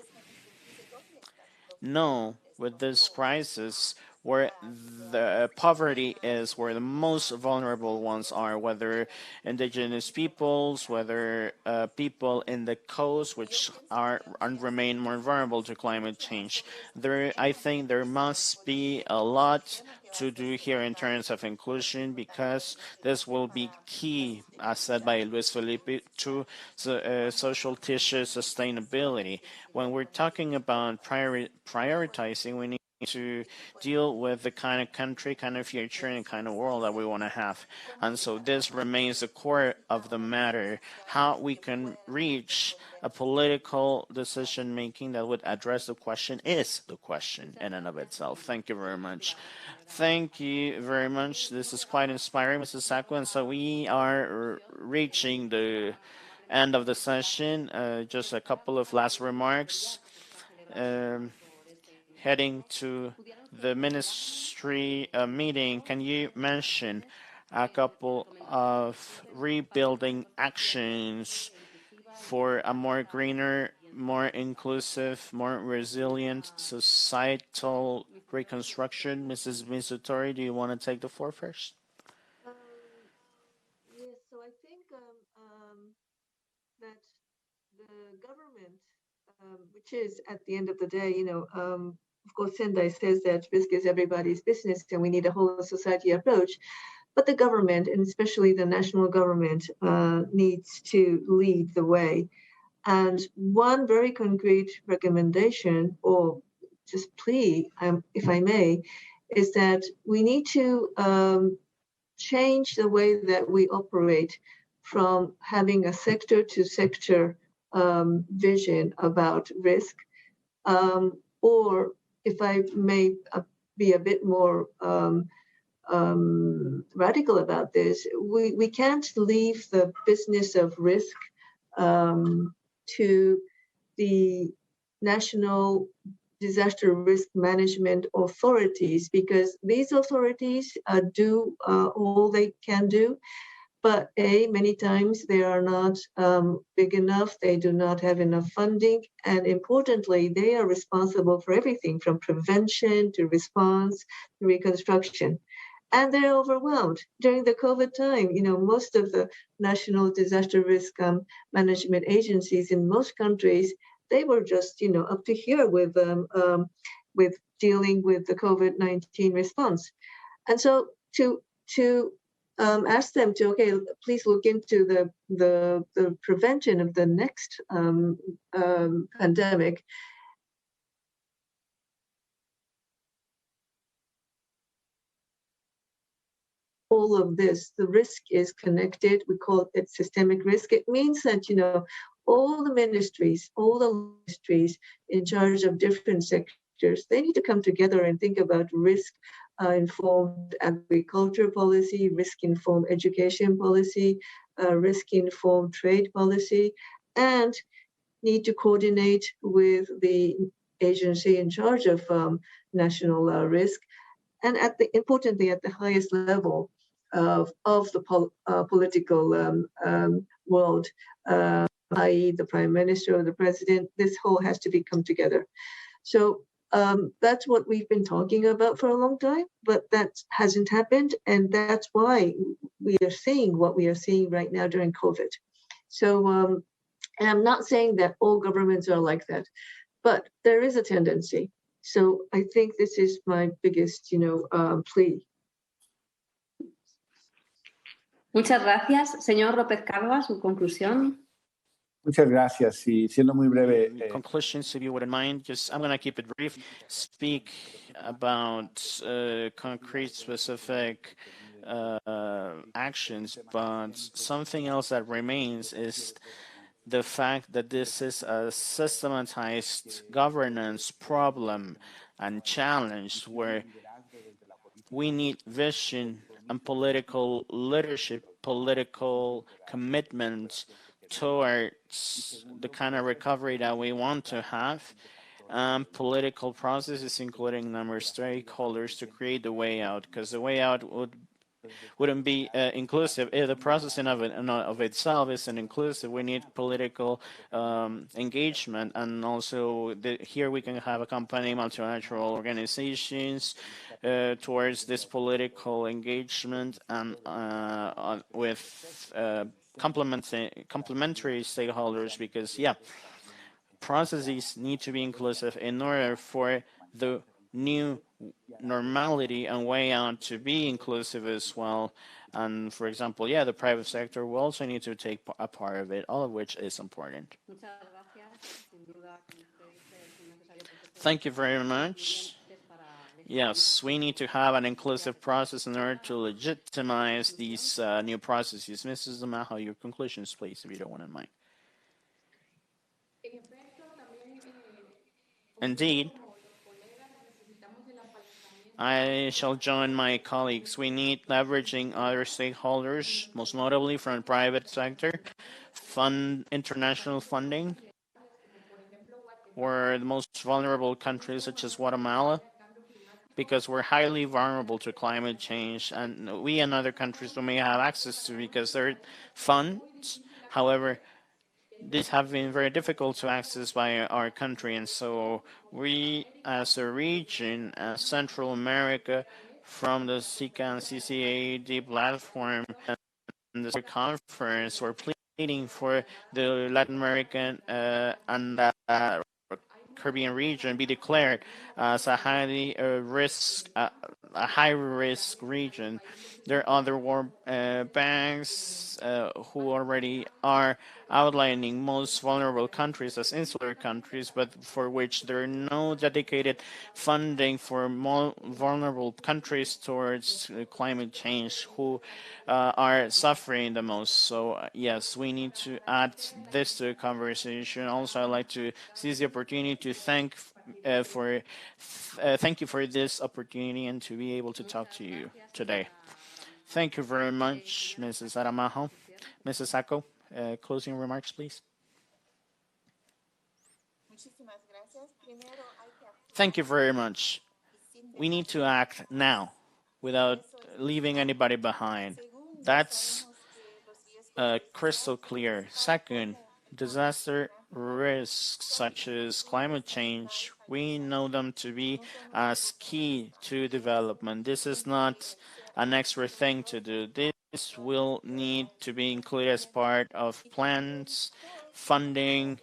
know with this crisis where the poverty is, where the most vulnerable ones are, whether indigenous peoples, whether people in the coast, which are and remain more vulnerable to climate change. I think there must be a lot to do here in terms of inclusion, because this will be key, as said by Luis Felipe, to social tissue sustainability. When we're talking about prioritizing, we need to deal with the kind of country, kind of future, and kind of world that we want to have. And so this remains the core of the matter, how we can reach a political decision making that would address the question is the question in and of itself. Thank you very much. Thank you very much. This is quite inspiring, Mrs. Sacco. And so we are reaching the end of the session. Just a couple of last remarks. Heading to the ministry meeting, can you mention a couple of rebuilding actions for a more greener, more inclusive, more resilient societal reconstruction. Mrs. Misutori, do you want to take the floor first? Yes, so I think that the government, which is at the end of the day, of course, Sendai says that risk is everybody's business and we need a whole society approach. But the government, and especially the national government, needs to lead the way. And one very concrete recommendation or just plea, if I may, is that we need to change the way that we operate from having a sector to sector vision about risk. Or if I may be a bit more radical about this, we can't leave the business of risk to the national disaster risk management authorities, because these authorities do all they can do, but many times they are not big enough, they do not have enough funding, and importantly, they are responsible for everything from prevention to response to reconstruction. And they're overwhelmed. During the COVID time, most of the national disaster risk management agencies in most countries, they were just, up to here with dealing with the COVID-19 response. And so to ask them to, okay, please look into the prevention of the next pandemic. All of this, the risk is connected. We call it systemic risk. It means that, all the ministries in charge of different sectors, they need to come together and think about risk-informed agriculture policy, risk-informed education policy, risk-informed trade policy, and need to coordinate with the agency in charge of national risk. And importantly, at the highest level of the political world, i.e. the prime minister or the president, this whole has to come together. So that's what we've been talking about for a long time, but that hasn't happened. And that's why we are seeing what we are seeing right now during COVID. So, and I'm not saying that all governments are like that, but there is a tendency. So I think this is my biggest, plea. Muchas gracias. Señor López Cava, su conclusión. Muchas gracias. Y siendo muy breve. Conclusions, if you wouldn't mind, I'm going to keep it brief. Speak about concrete, specific actions, but something else that remains is the fact that this is a systematized governance problem and challenge where we need vision and political leadership, political commitment towards the kind of recovery that we want to have, political processes, including number of stakeholders to create the way out, because the way out wouldn't be inclusive if the processing of itself isn't inclusive. We need political engagement, and also here we can have accompanying multilateral organizations towards this political engagement and with complementary stakeholders, because processes need to be inclusive in order for the new normality and way out to be inclusive as well. And for example, the private sector will also need to take a part of it, all of which is important. Thank you very much. Yes, we need to have an inclusive process in order to legitimize these new processes. Mrs. Zamajo, your conclusions, please, if you don't want to mind. Indeed, I shall join my colleagues. We need leveraging other stakeholders, most notably from the private sector, international funding, or the most vulnerable countries such as Guatemala, because we're highly vulnerable to climate change, and we and other countries we may have access to because they're funds. However, these have been very difficult to access by our country, and so we, as a region, as Central America, from the CICA and CCAD platform and the conference, we're pleading for the Latin American and Caribbean region be declared as a high risk region. There are other world banks who already are outlining most vulnerable countries as insular countries, but for which there are no dedicated funding for more vulnerable countries towards climate change who are suffering the most. So yes, we need to add this to the conversation. Also, I'd like to seize the opportunity to thank you for this opportunity and to be able to talk to you today. Thank you very much, Mrs. Aramajo. Mrs. Sacco, closing remarks, please. Thank you very much. We need to act now without leaving anybody behind. That's crystal clear. Second, disaster risks such as climate change, we know them to be as key to development. This is not an extra thing to do. This will need to be included as part of plans, funding,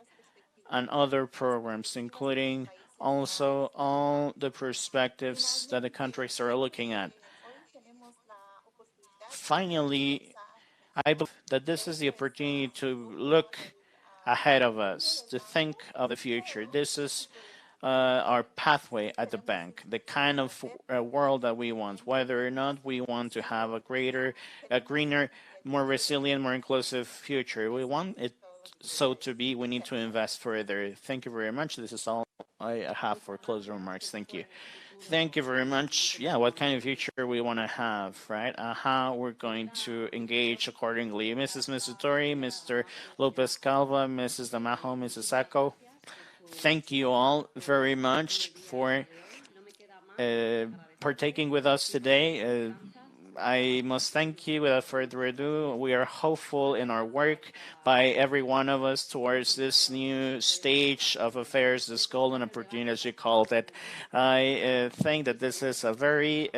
and other programs, including also all the perspectives that the countries are looking at. Finally, I believe that this is the opportunity to look ahead of us, to think of the future. This is our pathway at the bank, the kind of world that we want, whether or not we want to have a greener, more resilient, more inclusive future. We want it so to be. We need to invest further. Thank you very much. This is all I have for closing remarks. Thank you. Thank you very much. Yeah, what kind of future we want to have, right? How we're going to engage accordingly. Mrs. Misutori, Mr. Lopez Calva, Mrs. Damajo, Mrs. Sacco, thank you all very much for partaking with us today. I must thank you. Without further ado, we are hopeful in our work by every one of us towards this new stage of affairs, this golden opportunity, as you called it. I think that this is a very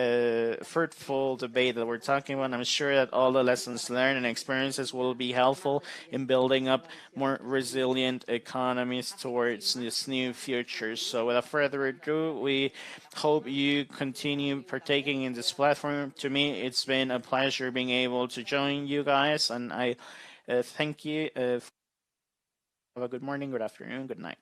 fruitful debate that we're talking about. I'm sure that all the lessons learned and experiences will be helpful in building up more resilient economies towards this new future. So without further ado, we hope you continue partaking in this platform. To me, it's been a pleasure being able to join you guys, and I thank you. Have a good morning, good afternoon, good night.